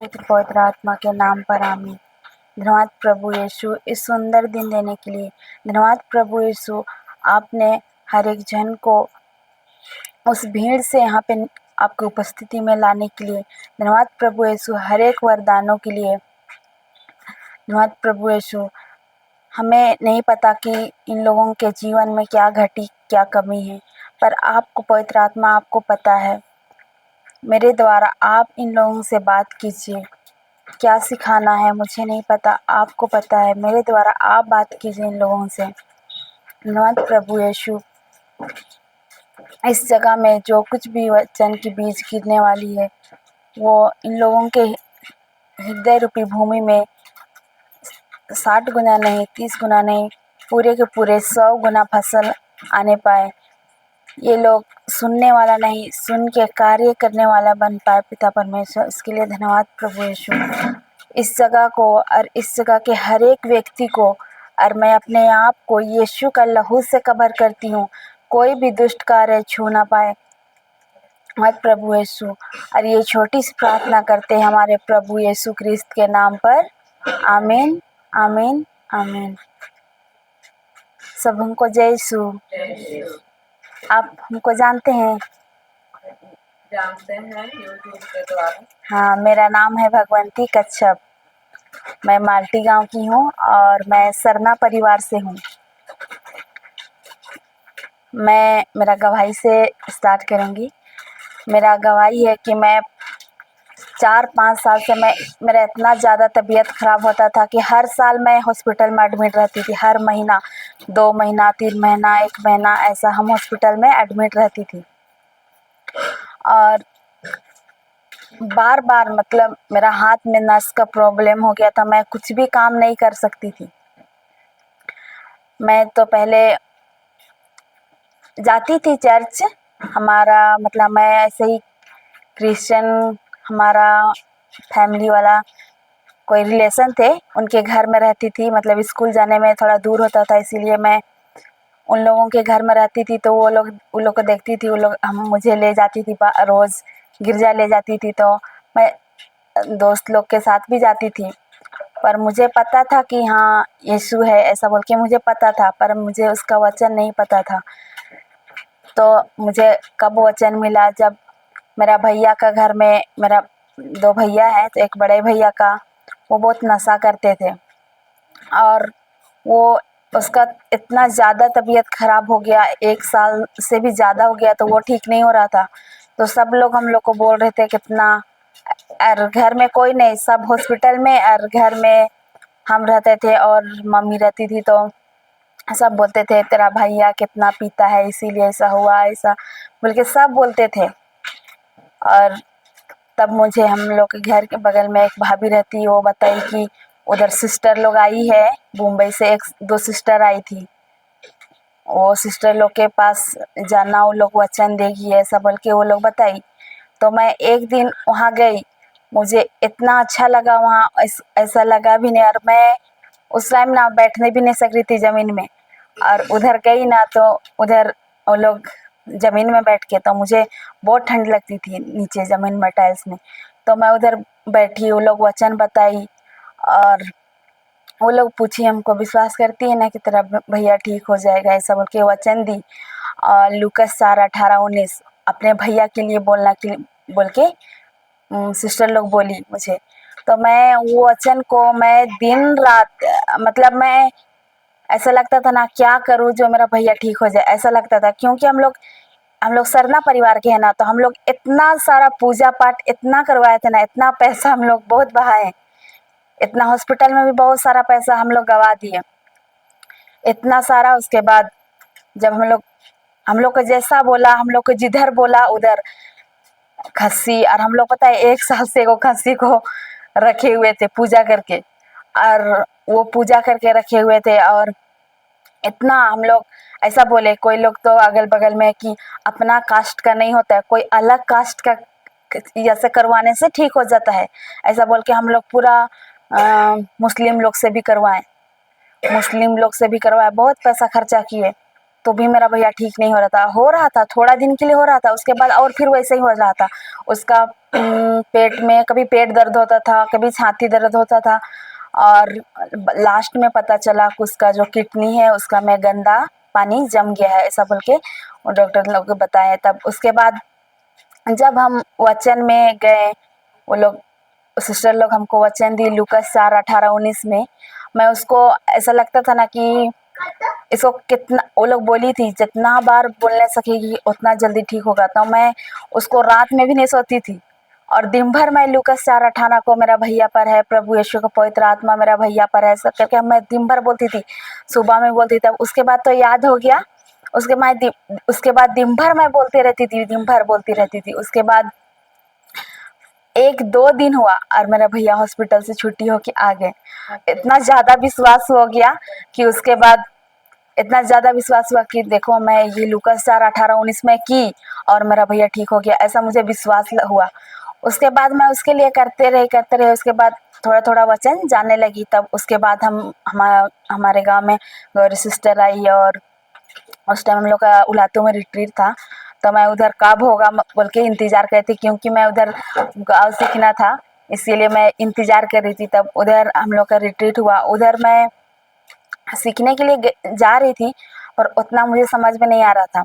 पवित्र पवित्र आत्मा के नाम पर आमीन। धन्यवाद प्रभु यीशु इस सुंदर दिन देने के लिए। धन्यवाद प्रभु यीशु, आपने हर एक जन को उस भीड़ से यहाँ पे आपकी उपस्थिति में लाने के लिए। धन्यवाद प्रभु यीशु, हर एक वरदानों के लिए। धन्यवाद प्रभु यीशु, हमें नहीं पता कि इन लोगों के जीवन में क्या घटी, क्या कमी है, पर आपको पवित्र आत्मा, आपको पता है। मेरे द्वारा आप इन लोगों से बात कीजिए। क्या सिखाना है मुझे नहीं पता, आपको पता है। मेरे द्वारा आप बात कीजिए इन लोगों से। धन्यवाद प्रभु यीशु, इस जगह में जो कुछ भी वचन की बीज गिरने वाली है, वो इन लोगों के हृदय रूपी भूमि में 60 गुना नहीं, 30 गुना नहीं, पूरे के पूरे 100 गुना फसल आने पाए। ये लोग सुनने वाला नहीं, सुन के कार्य करने वाला बन पाए। पिता परमेश्वर, इसके लिए धन्यवाद प्रभु यीशु। इस जगह को और इस जगह के हर एक व्यक्ति को, और मैं अपने आप को यीशु का लहू से कवर करती हूँ। कोई भी दुष्ट कार्य छू ना पाए मत प्रभु यीशु। और ये छोटी सी प्रार्थना करते हैं हमारे प्रभु यीशु क्रिस्त के नाम पर। आमीन, आमीन, आमीन। सब हमको जय यीशु। आप हमको जानते हैं यूट्यूब के द्वारा। हाँ, मेरा नाम है भगवंती कच्छप। मैं माल्टी गांव की हूँ और मैं सरना परिवार से हूँ। मैं मेरा गवाही से स्टार्ट करूँगी। मेरा गवाही है कि मैं 4-5 साल से मेरा इतना ज़्यादा तबीयत ख़राब होता था कि हर साल मैं हॉस्पिटल में एडमिट रहती थी। हर महीना, 2 महीना, 3 महीना, 1 महीना, ऐसा हम हॉस्पिटल में एडमिट रहती थी। और बार-बार मतलब मेरा हाथ में नस का प्रॉब्लम हो गया था, मैं कुछ भी काम नहीं कर सकती थी। मैं तो पहले जाती थी चर्च, हमारा मतलब मैं ऐसे ही क्रिश्चियन, हमारा फैमिली वाला कोई रिलेशन थे, उनके घर में रहती थी। मतलब स्कूल जाने में थोड़ा दूर होता था, इसीलिए मैं उन लोगों के घर में रहती थी। तो वो लोग उन लोग को देखती थी, वो लोग मुझे ले जाती थी, रोज़ गिरजा ले जाती थी। तो मैं दोस्त लोग के साथ भी जाती थी। पर मुझे पता था कि हाँ यीशु है, ऐसा बोल के मुझे पता था, पर मुझे उसका वचन नहीं पता था। तो मुझे कब वचन मिला, जब मेरा भैया का घर में, मेरा 2 भैया हैं, तो एक बड़े भैया का, वो बहुत नशा करते थे और वो उसका इतना ज़्यादा तबीयत ख़राब हो गया, 1 साल से भी ज़्यादा हो गया, तो वो ठीक नहीं हो रहा था। तो सब लोग हम लोग को बोल रहे थे कितना, और घर में कोई नहीं, सब हॉस्पिटल में, और घर में हम रहते थे और मम्मी रहती थी। तो सब बोलते थे तेरा भैया कितना पीता है, इसीलिए ऐसा हुआ, ऐसा बोल के सब बोलते थे। और तब मुझे, हम लोग के घर के बगल में एक भाभी रहती, वो बताई कि उधर सिस्टर लोग आई है, मुंबई से 1-2 सिस्टर आई थी, वो सिस्टर लोग के पास जाना, वो लोग वचन देगी, ऐसा बोल के वो लोग बताई। तो मैं एक दिन वहाँ गई, मुझे इतना अच्छा लगा वहाँ, ऐसा लगा भी नहीं। और मैं उस टाइम ना बैठने भी नहीं सक रही थी ज़मीन में, और उधर गई ना तो उधर वो लोग ज़मीन में बैठ के, तो मुझे बहुत ठंड लगती थी नीचे ज़मीन में टाइल्स में। तो मैं उधर बैठी, वो लोग वचन बताई, और वो लोग पूछी हमको विश्वास करती है ना कि तेरा भैया ठीक हो जाएगा, ऐसा बोल के वचन दी। और लूकस 4:18-19 अपने भैया के लिए बोलना के बोल के सिस्टर लोग बोली मुझे। तो मैं वो वचन को मैं दिन रात, मतलब मैं, ऐसा लगता था ना क्या करूँ जो मेरा भैया ठीक हो जाए, ऐसा लगता था। क्योंकि हम लोग सरना परिवार के हैं ना, तो हम लोग इतना सारा पूजा पाठ इतना करवाए थे ना, इतना पैसा हम लोग बहुत बहाए, इतना हॉस्पिटल में भी बहुत सारा पैसा हम लोग गवा दिए, इतना सारा। उसके बाद जब हम लोग को जैसा बोला, हम लोग को जिधर बोला उधर खस्सी, और हम लोग पता है 1 साल से वो खस्सी को रखे हुए थे पूजा करके, और वो पूजा करके रखे हुए थे। और इतना हम लोग ऐसा बोले, कोई लोग तो अगल बगल में कि अपना कास्ट का नहीं होता है, कोई अलग कास्ट का जैसे करवाने से ठीक हो जाता है, ऐसा बोल के हम लोग पूरा मुस्लिम लोग से भी करवाए, बहुत पैसा खर्चा किए। तो भी मेरा भैया ठीक नहीं हो रहा था थोड़ा दिन के लिए हो रहा था, उसके बाद और फिर वैसे ही हो रहा था। उसका पेट में कभी पेट दर्द होता था, कभी छाती दर्द होता था, और लास्ट में पता चला कि उसका जो किडनी है उसका में गंदा पानी जम गया है, ऐसा बोल के डॉक्टर लोग को बताया। तब उसके बाद जब हम वचन में गए, वो लोग सिस्टर लोग हमको वचन दी लूकास 4:18-19 में। मैं उसको ऐसा लगता था ना कि इसको कितना, वो लोग बोली थी जितना बार बोलने सकेगी उतना जल्दी ठीक होगा, तो मैं उसको रात में भी नहीं सोती थी। और दिन भर मैं लूकास 4:18 को मेरा भैया पर है, प्रभु यीशु का पवित्र आत्मा मेरा भैया पर है, सब करके मैं दिन भर बोलती थी, सुबह में बोलती थी। उसके बाद तो याद हो गया, उसके बाद दिन भर मैं बोलती रहती थी, दिन भर बोलती रहती थी। उसके बाद 1-2 दिन हुआ और मेरा भैया हॉस्पिटल से छुट्टी होके आ गए। इतना ज़्यादा विश्वास हो गया कि उसके बाद इतना ज़्यादा विश्वास हुआ कि देखो मैं ये लूकास 4:18-19 में की और मेरा भैया ठीक हो गया, ऐसा मुझे विश्वास हुआ। उसके बाद मैं उसके लिए करते रहे। उसके बाद थोड़ा थोड़ा वचन जानने लगी। तब उसके बाद हमारे गांव में गौरी सिस्टर आई, और उस टाइम हम लोग का उलातू में रिट्रीट था, तो मैं उधर कब होगा बोल के इंतज़ार कर रही थी, क्योंकि मैं उधर गाँव सीखना था, इसीलिए मैं इंतज़ार कर रही थी। तब उधर हम लोग का रिट्रीट हुआ, उधर मैं सीखने के लिए जा रही थी, पर उतना मुझे समझ में नहीं आ रहा था,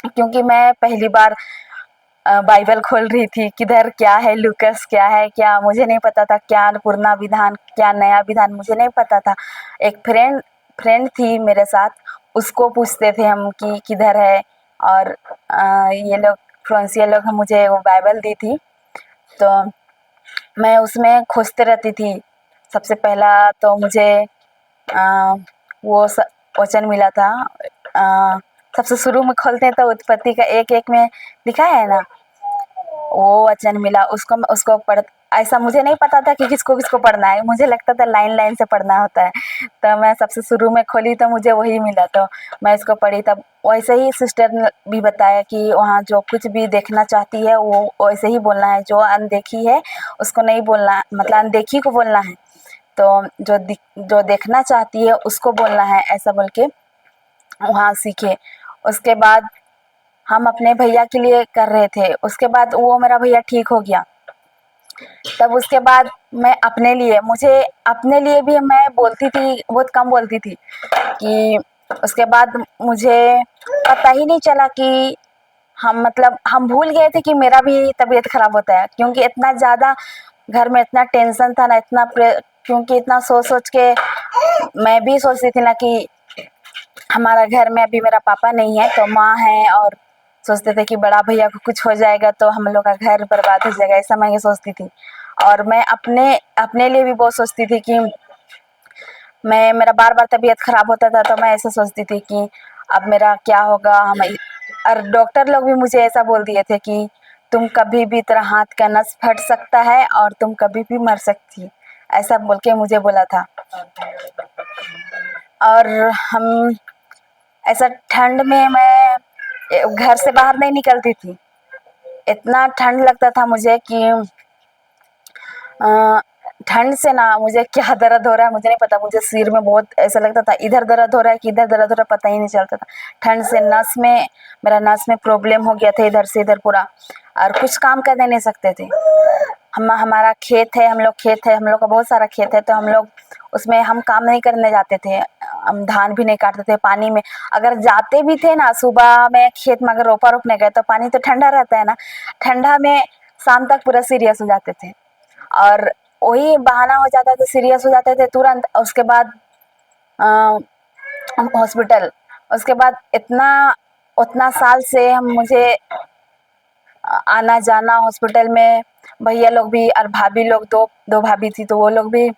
क्योंकि मैं पहली बार बाइबल खोल रही थी, किधर क्या है, लूकास क्या है, क्या मुझे नहीं पता था, क्या पुराना विधान क्या नया विधान मुझे नहीं पता था। एक फ्रेंड थी मेरे साथ, उसको पूछते थे हम कि किधर है, और ये लोग फ्रांसिया लोग मुझे वो बाइबल दी थी, तो मैं उसमें खोजते रहती थी। सबसे पहला तो मुझे वो वचन मिला था, सबसे शुरू में खोलते हैं तो उत्पत्ति का 1:1 में लिखा है ना, वो वचन मिला। उसको पढ़, ऐसा मुझे नहीं पता था कि किसको किसको पढ़ना है, मुझे लगता था लाइन लाइन से पढ़ना होता है। तो मैं सबसे शुरू में खोली तो मुझे वही मिला, तो मैं इसको पढ़ी। तब वैसे ही सिस्टर ने भी बताया कि वहाँ जो कुछ भी देखना चाहती है वो वैसे ही बोलना है, जो अनदेखी है उसको नहीं बोलना, मतलब अनदेखी को बोलना है, तो जो देखना चाहती है उसको बोलना है, ऐसा बोल के वहाँ सीखे। उसके बाद हम अपने भैया के लिए कर रहे थे, उसके बाद वो मेरा भैया ठीक हो गया। तब उसके बाद मैं मुझे अपने लिए भी मैं बोलती थी, बहुत कम बोलती थी, कि उसके बाद मुझे पता ही नहीं चला कि हम भूल गए थे कि मेरा भी तबीयत खराब होता है, क्योंकि इतना ज़्यादा घर में इतना टेंशन था ना, क्योंकि इतना सोच सोच के मैं भी सोचती थी ना कि हमारा घर में अभी मेरा पापा नहीं है तो माँ है, और सोचते थे कि बड़ा भैया को कुछ हो जाएगा तो हम लोग का घर बर्बाद हो जाएगा, ऐसा मैं ये सोचती थी। और मैं अपने अपने लिए भी बहुत सोचती थी कि मेरा बार बार तबीयत खराब होता था, तो मैं ऐसा सोचती थी कि अब मेरा क्या होगा। और डॉक्टर लोग भी मुझे ऐसा बोल दिए थे कि तुम कभी भी, तेरा हाथ का नस फट सकता है और तुम कभी भी मर सकती, ऐसा बोल के मुझे बोला था। और हम ऐसा ठंड में मैं घर से बाहर नहीं निकलती थी, इतना ठंड लगता था मुझे कि ठंड से ना मुझे क्या दर्द हो रहा है मुझे नहीं पता, मुझे सिर में बहुत ऐसा लगता था, इधर दर्द हो रहा है कि इधर दर्द हो रहा है, पता ही नहीं चलता था। ठंड से मेरा नस में प्रॉब्लम हो गया था, इधर से इधर पूरा, और कुछ काम करने नहीं सकते थे। हमारा खेत है, हम लोग का बहुत सारा खेत है, तो हम लोग उसमें हम काम नहीं करने जाते थे, हम धान भी नहीं काटते थे। पानी में अगर जाते भी थे ना, सुबह में खेत में अगर रोपा रोपने गए तो पानी तो ठंडा रहता है ना, ठंडा में शाम तक पूरा सीरियस हो जाते थे, और वही बहाना हो जाता था, सीरियस हो जाते थे तुरंत। उसके बाद हॉस्पिटल, उसके बाद उतना साल से मुझे आना जाना हॉस्पिटल में, भैया लोग भी और भाभी लोग, दो दो भाभी थी, तो वो लोग भी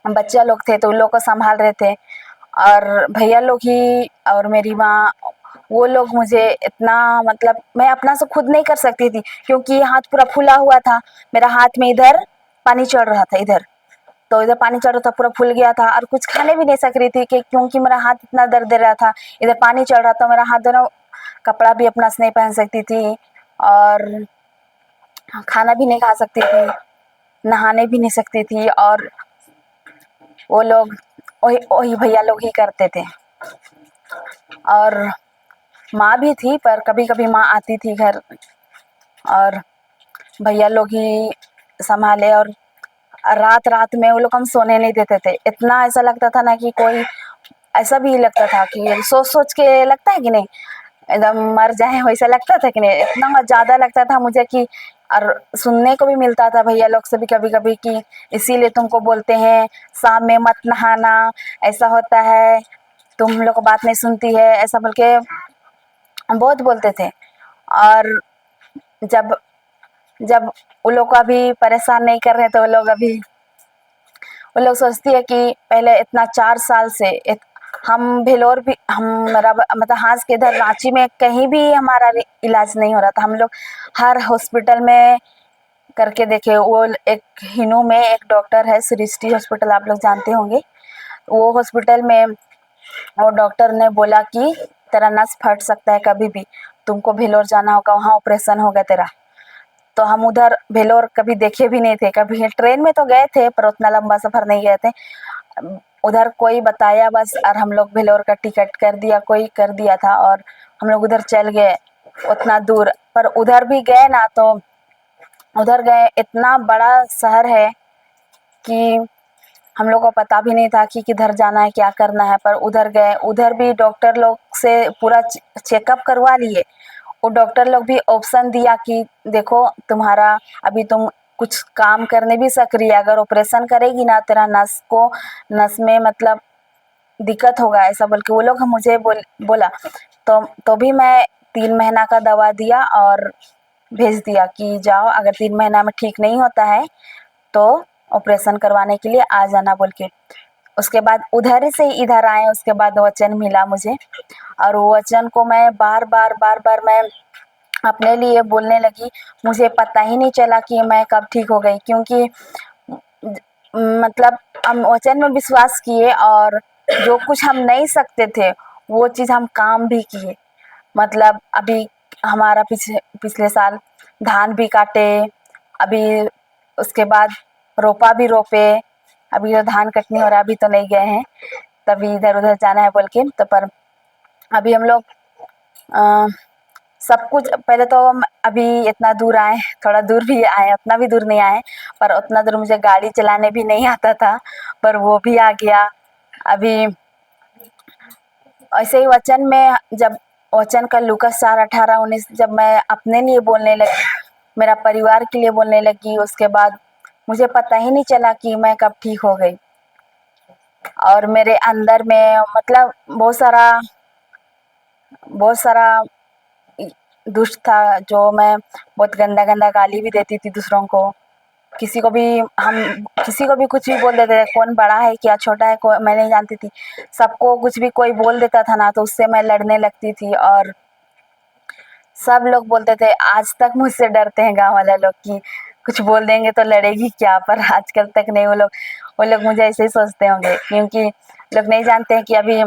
बच्चा लोग थे तो उन लोग को संभाल रहे थे, और भैया लोग ही और मेरी माँ, वो लोग मुझे इतना, मतलब मैं अपना से खुद नहीं कर सकती थी, क्योंकि हाथ पूरा फूला हुआ था, मेरा हाथ में इधर पानी चढ़ रहा था, इधर पानी चढ़ रहा था, पूरा फूल गया था, और कुछ खाने भी नहीं सक रही थी कि क्योंकि मेरा हाथ इतना दर्द दे रहा था, इधर पानी चढ़ रहा था मेरा हाथ दोनों, कपड़ा भी अपना से नहीं पहन सकती थी, और खाना भी नहीं खा सकती थी, नहाने भी नहीं सकती थी, और वो लोग वही वही भैया लोग ही करते थे। और माँ भी थी, पर कभी कभी माँ आती थी घर और भैया लोग ही संभाले। और रात रात में वो लोग हम सोने नहीं देते थे। इतना ऐसा लगता था ना कि कोई, ऐसा भी लगता था कि सोच सोच के लगता है कि नहीं एकदम मर जाए, वैसा लगता था कि नहीं। इतना ज़्यादा लगता था मुझे कि, और सुनने को भी मिलता था भैया लोग से भी कभी कभी कि इसीलिए तुमको बोलते हैं शाम में मत नहाना, ऐसा होता है, तुम लोग को बात नहीं सुनती है, ऐसा बोल के बहुत बोलते थे। और जब जब वो लोग को अभी परेशान नहीं कर रहे तो वो लोग सोचती है कि पहले इतना 4 साल से हम भेलोर भी, हम मतलब हास के इधर रांची में कहीं भी हमारा इलाज नहीं हो रहा था। हम लोग हर हॉस्पिटल में करके देखे। वो एक हिनू में एक डॉक्टर है, सृष्टि हॉस्पिटल, आप लोग जानते होंगे। वो हॉस्पिटल में वो डॉक्टर ने बोला कि तेरा नस फट सकता है कभी भी, तुमको भेलोर जाना होगा, वहाँ ऑपरेशन होगा तेरा। तो हम उधर भेलोर कभी देखे भी नहीं थे। कभी ट्रेन में तो गए थे पर उतना लंबा सफ़र नहीं गए थे। उधर कोई बताया बस, और हम लोग भेलोर का टिकट कर दिया, कोई कर दिया था, और हम लोग उधर चल गए उतना दूर। पर उधर भी गए ना तो उधर गए, इतना बड़ा शहर है कि हम लोग को पता भी नहीं था कि किधर जाना है, क्या करना है। पर उधर गए, उधर भी डॉक्टर लोग से पूरा चेकअप करवा लिए। वो डॉक्टर लोग भी ऑप्शन दिया कि देखो तुम्हारा अभी तुम कुछ काम करने भी सक्रिय, अगर ऑपरेशन करेगी ना तेरा नस में मतलब दिक्कत होगा, ऐसा बोल के वो लोग मुझे बोला। तो भी मैं 3 महीना का दवा दिया और भेज दिया कि जाओ, अगर 3 महीना में ठीक नहीं होता है तो ऑपरेशन करवाने के लिए आ जाना बोल के। उसके बाद उधर से इधर आए, उसके बाद वचन मिला मुझे, और वो वचन को मैं बार बार मैं अपने लिए बोलने लगी। मुझे पता ही नहीं चला कि मैं कब ठीक हो गई, क्योंकि मतलब हम वचन में विश्वास किए और जो कुछ हम नहीं सकते थे वो चीज़ हम काम भी किए। मतलब अभी हमारा पिछले साल धान भी काटे, अभी उसके बाद रोपा भी रोपे। अभी तो धान कटनी हो रहा है, अभी तो नहीं गए हैं, तभी इधर उधर जाना है बोल के। तो पर अभी हम लोग सब कुछ, पहले तो हम अभी इतना दूर आए, थोड़ा दूर भी आए, उतना भी दूर नहीं आए, पर उतना दूर मुझे गाड़ी चलाने भी नहीं आता था, पर वो भी आ गया। अभी ऐसे ही वचन में, जब वचन का लूकास 4:18-19 जब मैं अपने लिए बोलने लगी, मेरा परिवार के लिए बोलने लगी, उसके बाद मुझे पता ही नहीं चला कि मैं कब ठीक हो गई। और मेरे अंदर में मतलब बहुत सारा दुष्ट था, जो मैं बहुत गंदा गंदा गाली भी देती थी दूसरों को। किसी को भी हम किसी को भी कुछ भी बोल देते थे, कौन बड़ा है क्या छोटा है मैं नहीं जानती थी। सबको कुछ भी कोई बोल देता था ना तो उससे मैं लड़ने लगती थी। और सब लोग बोलते थे, आज तक मुझसे डरते हैं गांव वाले लोग कि कुछ बोल देंगे तो लड़ेगी क्या। पर आजकल तक नहीं, वो लोग मुझे ऐसे ही सोचते होंगे, क्योंकि लोग नहीं जानते हैं कि अभी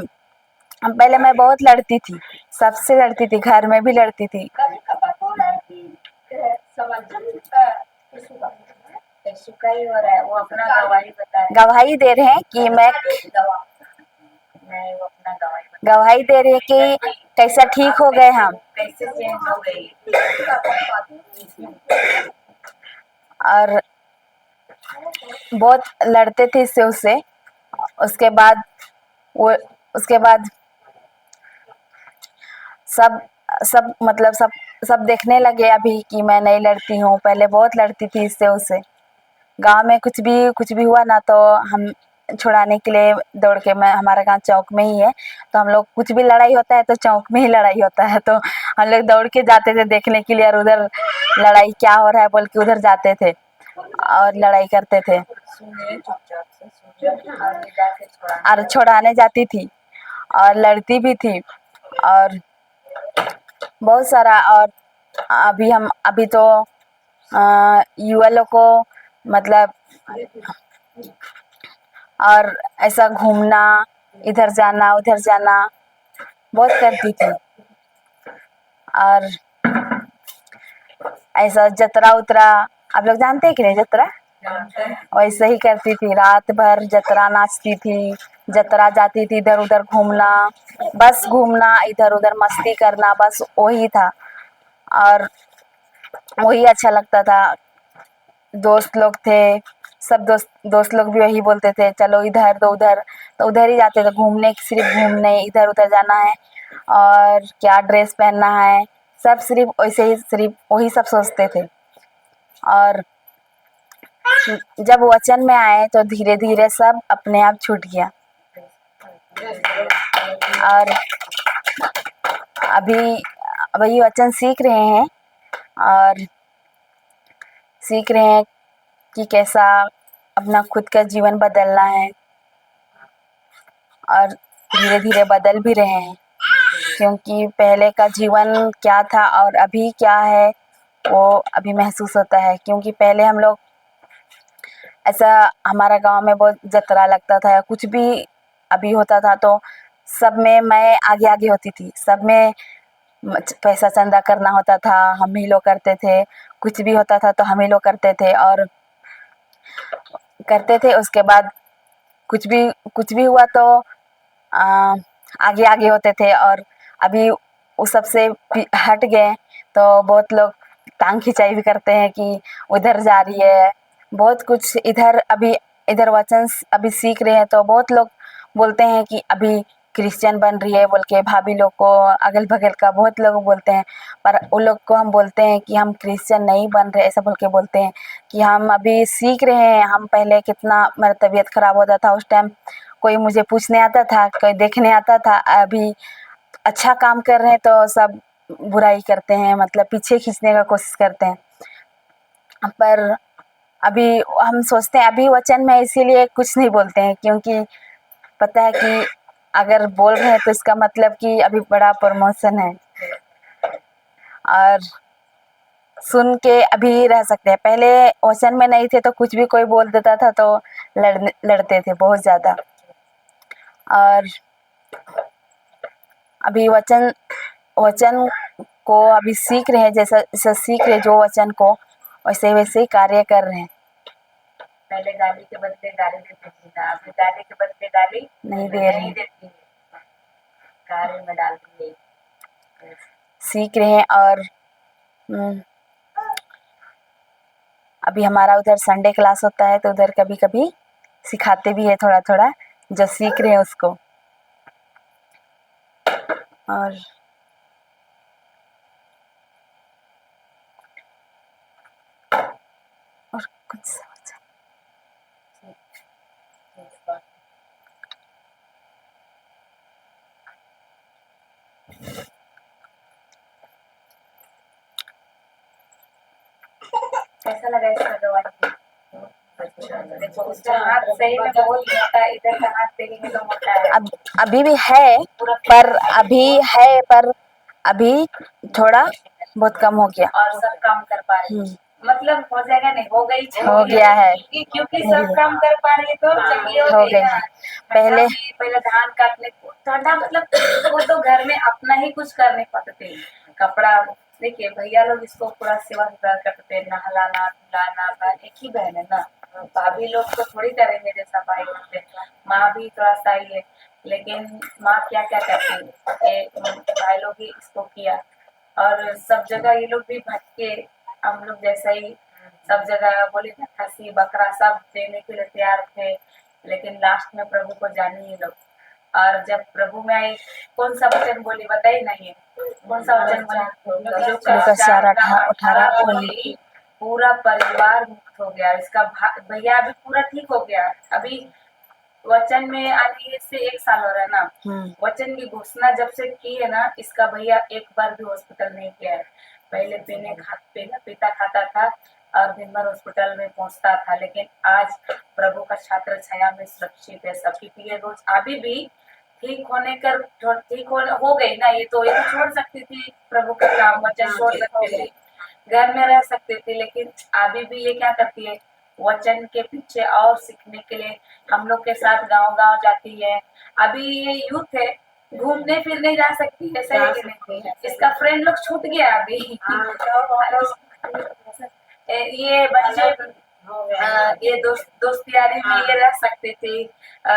पहले मैं बहुत लड़ती थी, सबसे लड़ती थी, घर में भी लड़ती थी। गवाही दे रहे हैं कि मैं गवाही दे रही है कि कैसा ठीक हो गए हम, कैसे चेंज हो गई। और बहुत लड़ते थे इससे उससे। उसके बाद वो उसके बाद सब सब मतलब सब देखने लगे अभी कि मैं नहीं लड़ती हूँ। पहले बहुत लड़ती थी इससे उससे। गांव में कुछ भी हुआ ना तो हम छुड़ाने के लिए दौड़ के, मैं हमारा गांव चौक में ही है, तो हम लोग कुछ भी लड़ाई होता है तो चौक में ही लड़ाई होता है, तो हम लोग दौड़ के जाते थे देखने के लिए, और उधर लड़ाई क्या हो रहा है बोल के उधर जाते थे और लड़ाई करते थे और छुड़ाने जाती थी और लड़ती भी थी। और बहुत सारा। और अभी तो युवा लोग को मतलब, और ऐसा घूमना, इधर जाना उधर जाना बहुत करती थी। और ऐसा जतरा उतरा, आप लोग जानते हैं कि नहीं जतरा? वैसे ही करती थी, रात भर जतरा नाचती थी, जतरा जाती थी, इधर उधर घूमना, बस घूमना, इधर उधर मस्ती करना, बस वही था। और वही अच्छा लगता था। दोस्त लोग थे, सब दोस्त दोस्त लोग भी वही बोलते थे, चलो इधर तो उधर ही जाते थे घूमने, सिर्फ घूमने, इधर उधर जाना है और क्या ड्रेस पहनना है, सब सिर्फ वैसे ही, सिर्फ वही सब सोचते थे। और जब वचन में आए तो धीरे धीरे सब अपने आप छूट गया। और अभी वही वचन सीख रहे हैं और सीख रहे हैं कि कैसा अपना खुद का जीवन बदलना है, और धीरे धीरे बदल भी रहे हैं, क्योंकि पहले का जीवन क्या था और अभी क्या है वो अभी महसूस होता है। क्योंकि पहले हम लोग ऐसा, हमारा गांव में बहुत जतरा लगता था, कुछ भी अभी होता था तो सब में मैं आगे आगे होती थी, सब में पैसा चंदा करना होता था, हम ही लोग करते थे, कुछ भी होता था तो हम ही लोग करते थे और करते थे। उसके बाद कुछ भी हुआ तो आगे आगे होते थे। और अभी उस सब से हट गए तो बहुत लोग टांग खिंचाई भी करते हैं कि उधर जा रही है, बहुत कुछ इधर, अभी इधर वचन अभी सीख रहे हैं तो बहुत लोग बोलते हैं कि अभी क्रिश्चियन बन रही है बोल के, भाभी लोग को, अगल बगल का बहुत लोग बोलते हैं। पर उन लोग को हम बोलते हैं कि हम क्रिश्चियन नहीं बन रहे, ऐसा बोल के बोलते हैं कि हम अभी सीख रहे हैं। हम पहले कितना, मेरा तबीयत खराब होता था उस टाइम कोई मुझे पूछने आता था, कोई देखने आता था। अभी अच्छा काम कर रहे हैं तो सब बुराई करते हैं, मतलब पीछे खींचने का कोशिश करते हैं। पर अभी हम सोचते हैं, अभी वचन में इसीलिए कुछ नहीं बोलते हैं, क्योंकि पता है कि अगर बोल रहे हैं तो इसका मतलब कि अभी बड़ा प्रमोशन है और सुन के अभी रह सकते हैं। पहले वचन में नहीं थे तो कुछ भी कोई बोल देता था तो लड़ते थे बहुत ज़्यादा। और अभी वचन वचन को अभी सीख रहे हैं, जैसा जैसा सीख रहे जो वचन को, वैसे वैसे ही कार्य कर रहे हैं। पहले गाली के बदले गाली देती थी ना, अभी गाली के बदले गाली नहीं दे रही, देती है, कार्य में डालती है। सीख रहे हैं। और अभी हमारा उधर संडे क्लास होता है तो उधर कभी कभी सिखाते भी है थोड़ा थोड़ा, जो सीख रहे हैं उसको। और कुछ कैसा लगा इसका दवाई? देखो उसका हाथ सही में बहुत मोटा है, इधर का हाथ देखने तो मोटा है। अभी भी है, पर अभी थोड़ा बहुत कम हो गया और सब काम कर पा रहे हैं, मतलब हो जाएगा, नहीं हो गई, हो गया है, क्योंकि सब काम कर पा रहे हैं तो चंगी हो गई ना। पहले धान काटने को ठंडा, मतलब वो तो घर में अपना ही कुछ कर नहीं पाते थे। कपड़ा देखिए, भैया लोग इसको पूरा सेवा सुधार करते थे, नहलाना धुलाना, एक ही बहन है ना, भाभी लोग तो थोड़ी करेंगे जैसा भाई करते। माँ भी थोड़ा सा ही है, लेकिन माँ क्या क्या करती है, भाई लोग ही इसको किया। और सब जगह ये लोग भी भटके, हम लोग जैसा ही सब जगह बोले ना, खसी बकरा सब देने के लिए तैयार थे, लेकिन लास्ट में प्रभु को जाने ये लोग। और जब प्रभु में आई, कौन सा वचन बोली बताइए ना, ये कौन सा वचन बोली? लूका 4:18 बोली, पूरा परिवार मुक्त हो गया, इसका भैया अभी पूरा ठीक हो गया। अभी वचन में आने से 1 साल हो रहा है ना, वचन की घोषणा जब से की है ना, इसका भैया एक बार भी हॉस्पिटल नहीं गया है। पहले पीता खाता था और दिन भर हॉस्पिटल में पहुंचता था, लेकिन आज प्रभु का छात्र छाया में सुरक्षित है। सबकी पिए रोज अभी भी ठीक होने कर ठीक हो गई ना, ये तो छोड़ सकती थी प्रभु का काम, वचन छोड़ सकती थी, घर में रह सकती थी, लेकिन अभी भी ये क्या करती है, वचन के पीछे और सीखने के लिए हम लोग के साथ गांव गांव जाती है। अभी ये यूथ है, घूमने फिरने जा सकती है, सही है कि नहीं? इसका फ्रेंड लोग छूट गया अभी। ये बच्चे हो गया। ये दोस्त यारी में ये रह सकते थे,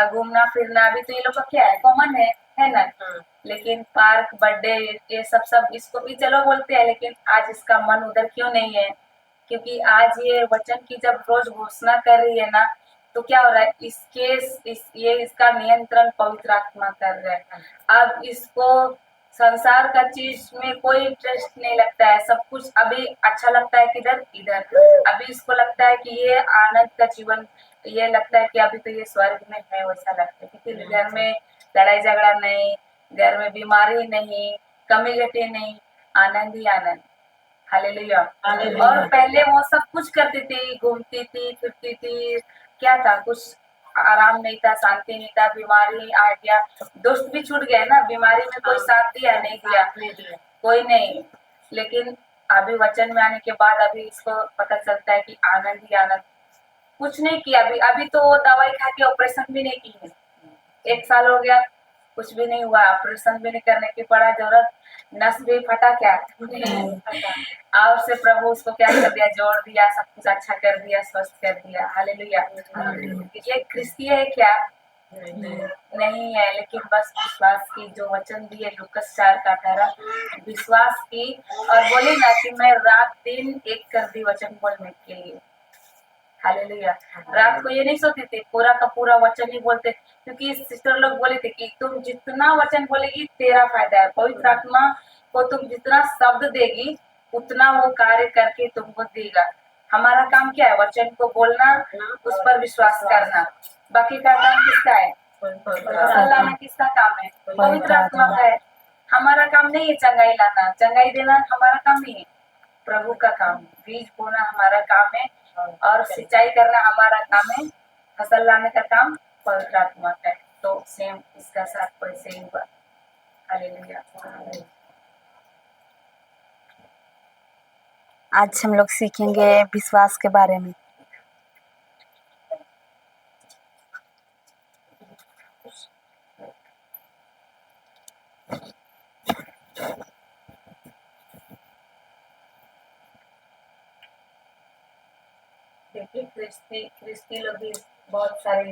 घूमना फिरना अभी तो ये लोग का क्या है, कॉमन है ना। लेकिन पार्क बर्थडे ये सब इसको भी चलो बोलते हैं, लेकिन आज इसका मन उधर क्यों नहीं है, क्योंकि आज ये वचन की जब रोज घोषणा कर रही है ना, तो क्या हो रहा है, ये इसका नियंत्रण पवित्र आत्मा कर रहा है। अब इसको संसार का चीज में कोई इंटरेस्ट नहीं लगता है, सब कुछ अभी अच्छा लगता है किधर इधर। अभी इसको लगता है कि ये आनंद का जीवन, ये लगता है कि अभी तो ये स्वर्ग में है, वैसा लगता है, क्योंकि घर में लड़ाई झगड़ा नहीं, घर में बीमारी नहीं, कमी घटी नहीं, आनंद ही आनंद। हालेलुया। हालेलुया। और पहले वो सब कुछ करती थी, घूमती थी फिरती थी, क्या था, कुछ आराम नहीं था, शांति नहीं था, बीमारी आ गया, दोस्त भी छूट गए ना, बीमारी में कोई साथ दिया नहीं दिया, कोई नहीं। लेकिन अभी वचन में आने के बाद अभी इसको पता चलता है कि आनंद ही आनंद। कुछ नहीं किया अभी, अभी तो वो दवाई खा के ऑपरेशन भी नहीं की है, 1 साल हो गया, कुछ भी नहीं हुआ, ऑपरेशन भी नहीं करने की पड़ा जरूरत, नस भी फटा क्या और से प्रभु उसको क्या कर दिया, जोड़ दिया, सब कुछ अच्छा कर दिया, स्वस्थ कर दिया। हालेलुया। ये क्रिस्तीय है क्या? नहीं है, लेकिन बस विश्वास की, जो वचन दिए लूकस 4:18, विश्वास की, और बोली ना कि मैं रात दिन एक कर दी वचन बोलने के लिए। हालेलुया। रात को ये नहीं सोती थी, पूरा का पूरा वचन ही बोलते, क्योंकि सिस्टर लोग बोले थे कि तुम जितना वचन बोलेगी तेरा फायदा है, पवित्र आत्मा को तुम जितना शब्द देगी उतना वो कार्य करके तुमको देगा। हमारा काम क्या है? वचन को बोलना, उस पर विश्वास करना। बाकी का काम किसका है? लाना किसका काम है? पवित्र आत्मा का है। हमारा काम नहीं है चंगाई लाना, चंगाई देना हमारा काम नहीं है, प्रभु का काम। बीज बोना हमारा काम है, और सिंचाई करना हमारा काम है, फसल लाने का काम पवित्र आत्मा का है। तो सेम इसका साथ वैसे ही हुआ। हालेलुया। आज हम लोग सीखेंगे विश्वास के बारे में। देखिए क्रिस्ती लोग भी बहुत सारे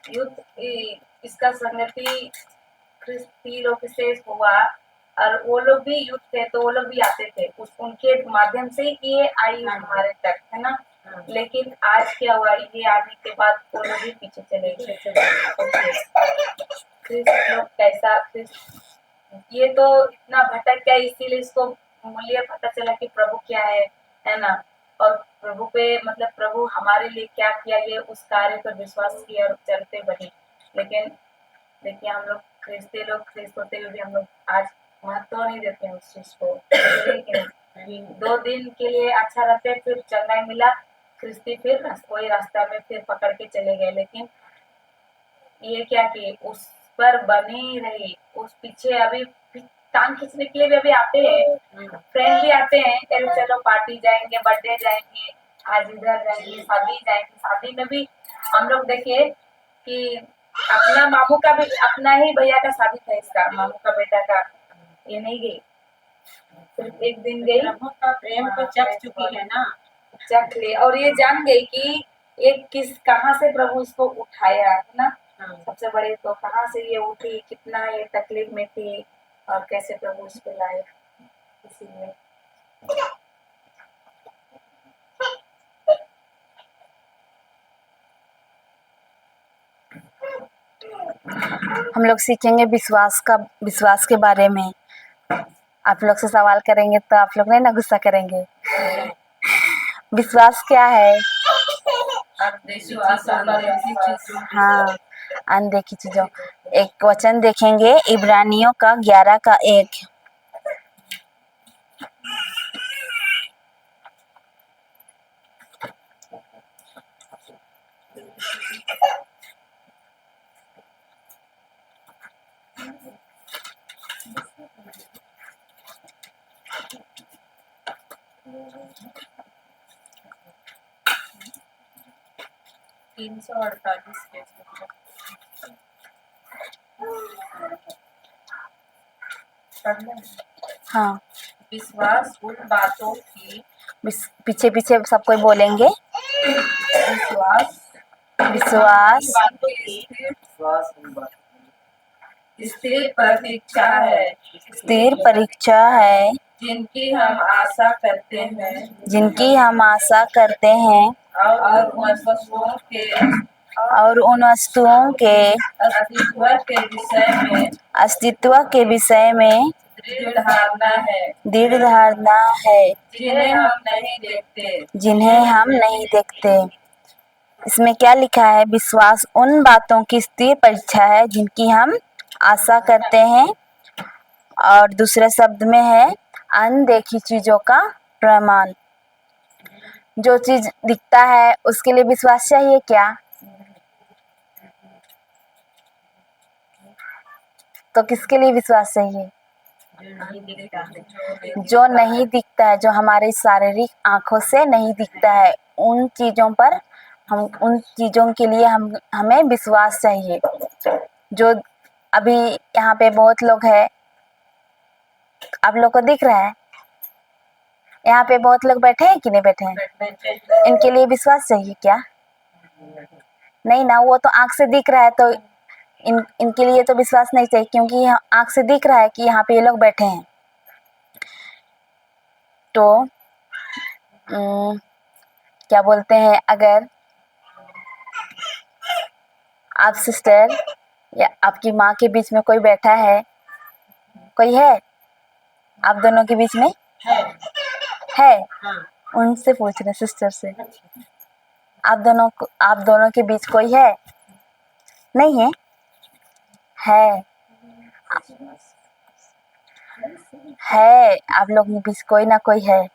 युद्ध थे, इसका संगति क्रिस्ती लोग से हुआ, और वो लोग भी युद्ध थे, तो वो लोग भी आते थे, उनके माध्यम से ये आई हमारे तक, है ना। लेकिन आज क्या हुआ, ये आने के बाद वो लोग भी पीछे चले गए। क्रिस्त लोग कैसा, ये तो इतना भटक गया, इसीलिए इसको मूल्य पता चला कि प्रभु क्या है ना। और प्रभु पे, मतलब प्रभु हमारे लिए क्या किया, ये उस कार्य पर विश्वास किया और चलते बने। लेकिन देखिए, हम लोग ख्रिस्त होते हुए भी हम लोग आज महत्व नहीं देते हैं उस चीज को। लेकिन 2 दिन के लिए अच्छा रहते, फिर चंगाई मिला, ख्रिस्ती फिर कोई रास्ता में फिर पकड़ के चले गए। लेकिन ये क्या कि उस पर बनी रही, उस पीछे अभी टांग खींचने के लिए भी अभी आते हैं, फ्रेंड भी आते हैं, चलो पार्टी जाएंगे, बर्थडे जाएंगे, आज इधर जाएंगे, शादी जाएंगे। शादी में भी हम लोग देखे कि अपना मामू का भी, अपना ही भैया का शादी था, इसका मामू का बेटा का, ये नहीं गई, सिर्फ एक दिन गई, प्रभु का प्रेम को चख चुकी है ना, चख ले, और ये जान गई कि ये कहाँ से प्रभु इसको उठाया, है ना। सबसे बड़े तो कहाँ से ये उठी, कितना ये तकलीफ में थी, और कैसे प्रभु इसको लाए, इसीलिए। हम लोग सीखेंगे विश्वास के बारे में। आप लोग से सवाल करेंगे तो आप लोग नहीं ना गुस्सा करेंगे। विश्वास क्या है? हाँ, अनदेखी चीजों। एक वचन देखेंगे, इब्रानियों का 11:1। हाँ, विश्वास उन बातों की, पीछे पीछे सब कोई बोलेंगे। विश्वास बातों की स्थिर प्रतीक्षा है, स्थिर परीक्षा है, जिनकी हम आशा करते हैं जिनकी हम आशा करते हैं और उन वस्तुओं के और उन वस्तुओं के अस्तित्व के विषय में दृढ़ धारणा है, दृढ़ धारणा है, जिन्हें हम नहीं देखते। जिन्हें हम नहीं देखते। इसमें क्या लिखा है? विश्वास उन बातों की स्थिर परीक्षा है जिनकी हम आशा करते हैं, और दूसरे शब्द में है अनदेखी चीजों का प्रमाण। जो चीज दिखता है उसके लिए विश्वास चाहिए क्या? तो किसके लिए विश्वास चाहिए? जो नहीं दिखता है, जो हमारी शारीरिक आंखों से नहीं दिखता है, उन चीजों पर उन चीजों के लिए हमें विश्वास चाहिए। जो अभी यहाँ पे बहुत लोग हैं, आप लोग को दिख रहा है? यहाँ पे बहुत लोग बैठे हैं कि नहीं बैठे हैं? इनके लिए विश्वास चाहिए क्या? नहीं ना, वो तो आंख से दिख रहा है, तो इनके लिए तो विश्वास नहीं चाहिए, क्योंकि आंख से दिख रहा है कि यहाँ पे ये लोग बैठे हैं। तो क्या बोलते हैं, अगर आप सिस्टर या आपकी माँ के बीच में कोई बैठा है, कोई है आप दोनों के बीच में? है। हाँ। उनसे पूछ रहे, सिस्टर से। आप दोनों के बीच कोई है? नहीं है? है आप लोग के बीच कोई ना कोई है।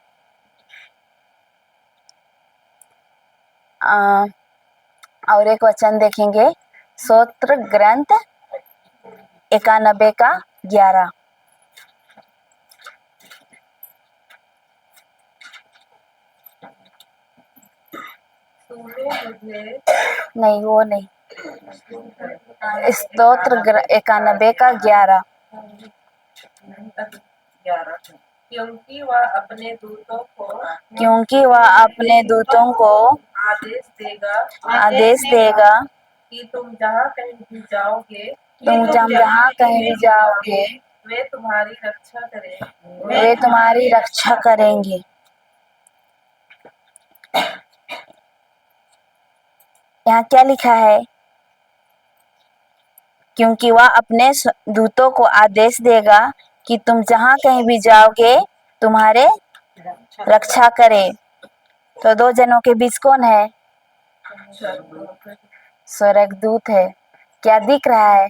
और एक वचन देखेंगे, स्तोत्र ग्रंथ 91 का 11। नहीं, वो नहीं, स्तोत्र 91 का 11। क्योंकि वह अपने दूतों को आदेश देगा कि तुम जहाँ कहीं भी जाओगे, वे तुम्हारी रक्षा करेंगे। यहाँ क्या लिखा है? क्योंकि वह अपने दूतों को आदेश देगा कि तुम जहाँ कहीं भी जाओगे तुम्हारे रक्षा करे। तो दो जनों के बीच कौन है? स्वर्गदूत है। क्या दिख रहा है?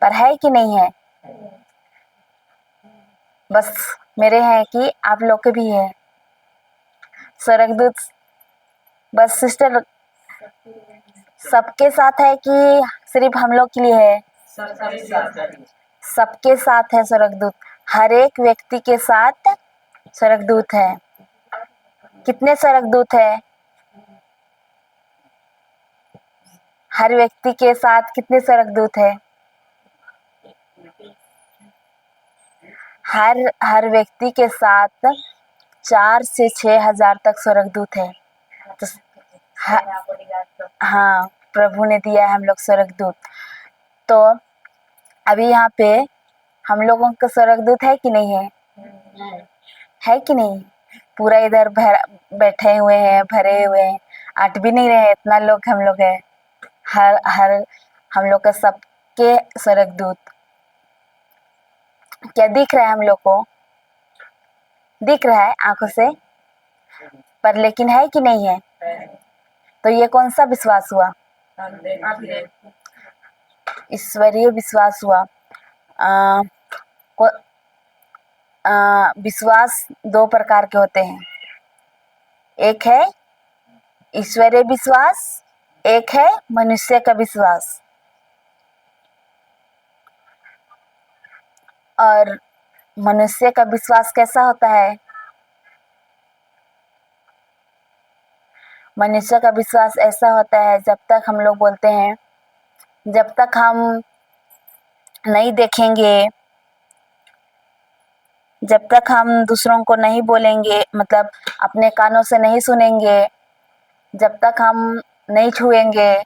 पर है कि नहीं है? बस मेरे हैं कि आप लोग के भी है स्वर्गदूत? बस सिस्टर सबके साथ है कि सिर्फ हम लोग के लिए है? सबके साथ है स्वर्गदूत। हर एक व्यक्ति के साथ स्वर्गदूत है। कितने स्वर्गदूत है? हर व्यक्ति के साथ कितने स्वर्गदूत है? हर व्यक्ति के साथ 4 से 6 हजार तक स्वर्गदूत है। तो हाँ, प्रभु ने दिया है हम लोग स्वर्गदूत। तो अभी यहाँ पे हम लोगों का स्वर्गदूत है कि नहीं है? है कि नहीं? पूरा इधर बैठे हुए हैं, भरे हुए हैं, अट भी नहीं रहे, इतना लोग हम लोग है। हर हम लोग का सबके स्वर्गदूत। क्या दिख रहा है? हम लोग को दिख रहा है आंखों से, पर लेकिन है कि नहीं है? तो ये कौन सा विश्वास हुआ? ईश्वरीय विश्वास हुआ। विश्वास 2 प्रकार के होते हैं। एक है ईश्वरीय विश्वास, एक है मनुष्य का विश्वास। और मनुष्य का विश्वास कैसा होता है? मनुष्य का विश्वास ऐसा होता है, जब तक हम लोग बोलते हैं, जब तक हम नहीं देखेंगे, जब तक हम दूसरों को नहीं बोलेंगे, मतलब अपने कानों से नहीं सुनेंगे, जब तक हम नहीं छुएंगे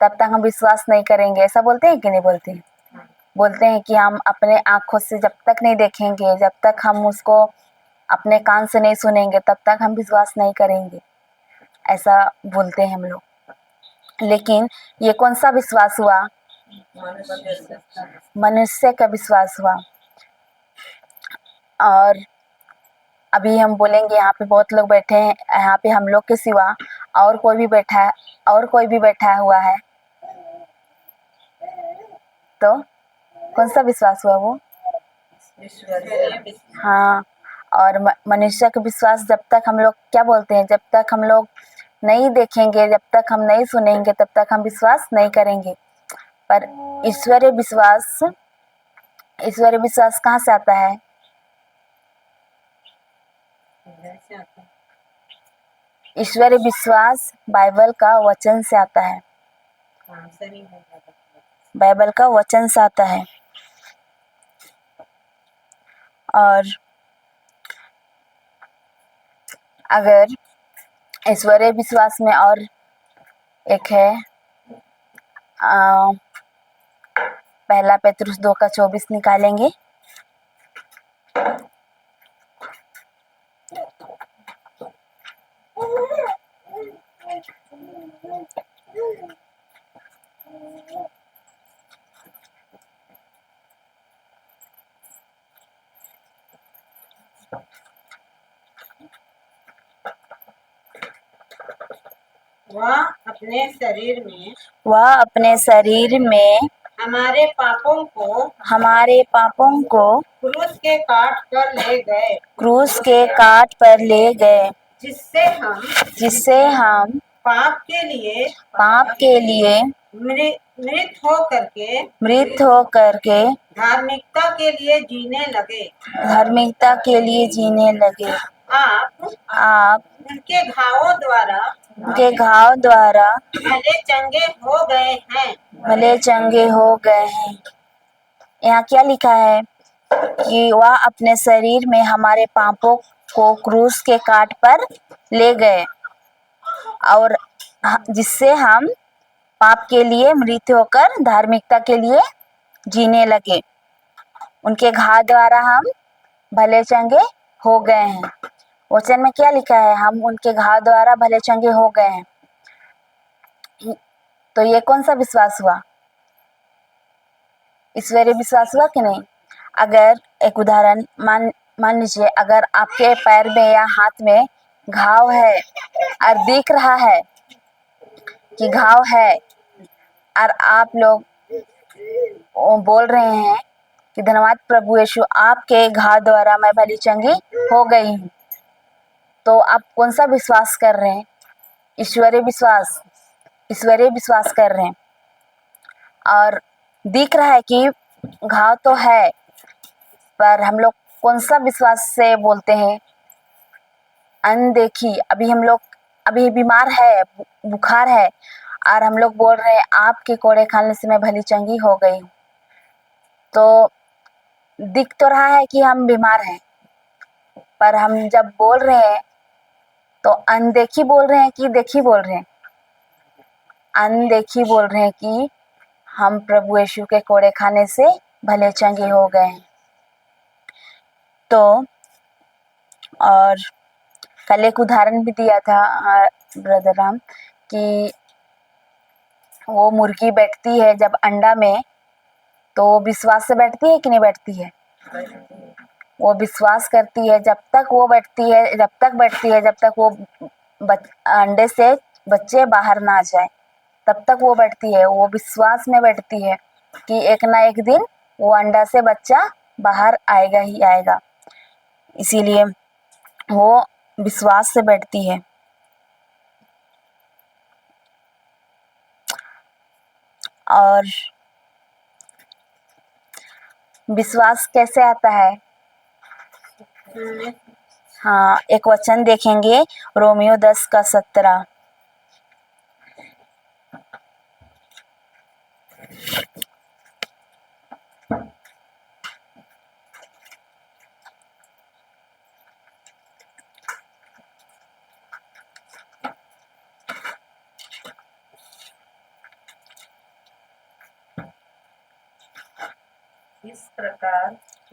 तब तक हम विश्वास नहीं करेंगे, ऐसा बोलते हैं कि नहीं बोलते हैं? बोलते हैं कि हम अपने आँखों से जब तक नहीं देखेंगे, जब तक हम उसको अपने कान से नहीं सुनेंगे, तब तक हम विश्वास नहीं करेंगे, ऐसा बोलते हैं हम लोग। लेकिन ये कौन सा विश्वास हुआ? मनुष्य का विश्वास हुआ। और अभी हम बोलेंगे यहाँ पे बहुत लोग बैठे हैं, यहाँ पे हम लोग के सिवा और कोई भी बैठा है, और कोई भी बैठा हुआ है, तो कौन सा विश्वास हुआ वो? हाँ। और मनुष्य का विश्वास जब तक हम लोग क्या बोलते हैं, जब तक हम लोग नहीं देखेंगे, जब तक हम नहीं सुनेंगे, तब तक हम विश्वास नहीं करेंगे। पर ईश्वरीय विश्वास कहाँ से आता है? ईश्वरीय विश्वास बाइबल का वचन से आता है, बाइबल का वचन से आता है। और अगर ईश्वरीय विश्वास में और एक है, पहला पेतरुस 2:24 निकालेंगे। वह अपने शरीर में हमारे पापों को क्रूस के काट पर ले गए, जिससे हम पाप के लिए मृत होकर के धार्मिकता के लिए जीने लगे। आप उनके घावों द्वारा भले चंगे हो गए हैं। यहाँ क्या लिखा है कि वह अपने शरीर में हमारे पापों को क्रूस के काट पर ले गए, और जिससे हम पाप के लिए मृत होकर धार्मिकता के लिए जीने लगे। उनके घाव द्वारा हम भले चंगे हो गए हैं। वचन में क्या लिखा है? हम उनके घाव द्वारा भले चंगे हो गए हैं। तो ये कौन सा विश्वास हुआ? ईश्वरीय विश्वास हुआ कि नहीं? अगर एक उदाहरण मान लीजिए, अगर आपके पैर में या हाथ में घाव है और दिख रहा है कि घाव है, और आप लोग बोल रहे हैं कि धन्यवाद प्रभु यीशु, आपके घाव द्वारा मैं भली चंगी हो गई हूँ, तो आप कौन सा विश्वास कर रहे हैं? ईश्वरीय विश्वास कर रहे हैं। और दिख रहा है कि घाव तो है, पर हम लोग कौन सा विश्वास से बोलते हैं? अनदेखी। अभी बीमार है, बुखार है, और हम लोग बोल रहे हैं आपके कोड़े खाने से मैं भली चंगी हो गई हूँ। तो दिख तो रहा है कि हम बीमार हैं, पर हम जब बोल रहे हैं तो अनदेखी बोल रहे हैं कि देखी बोल रहे हैं? अनदेखी बोल रहे हैं कि हम प्रभु यीशु के कोड़े खाने से भले चंगे हो गए हैं। तो और कल एक उदाहरण भी दिया था ब्रदर राम कि वो मुर्गी बैठती है जब अंडा में, तो विश्वास से बैठती है कि नहीं बैठती है? वो विश्वास करती है जब तक बैठती है जब तक वो अंडे से बच्चे बाहर ना आ जाए, तब तक वो बैठती है। वो विश्वास में बैठती है कि एक ना एक दिन वो अंडा से बच्चा बाहर आएगा ही आएगा, इसीलिए वो विश्वास से बैठती है। और विश्वास कैसे आता है? हाँ, एक वचन देखेंगे, रोमियो 10:17।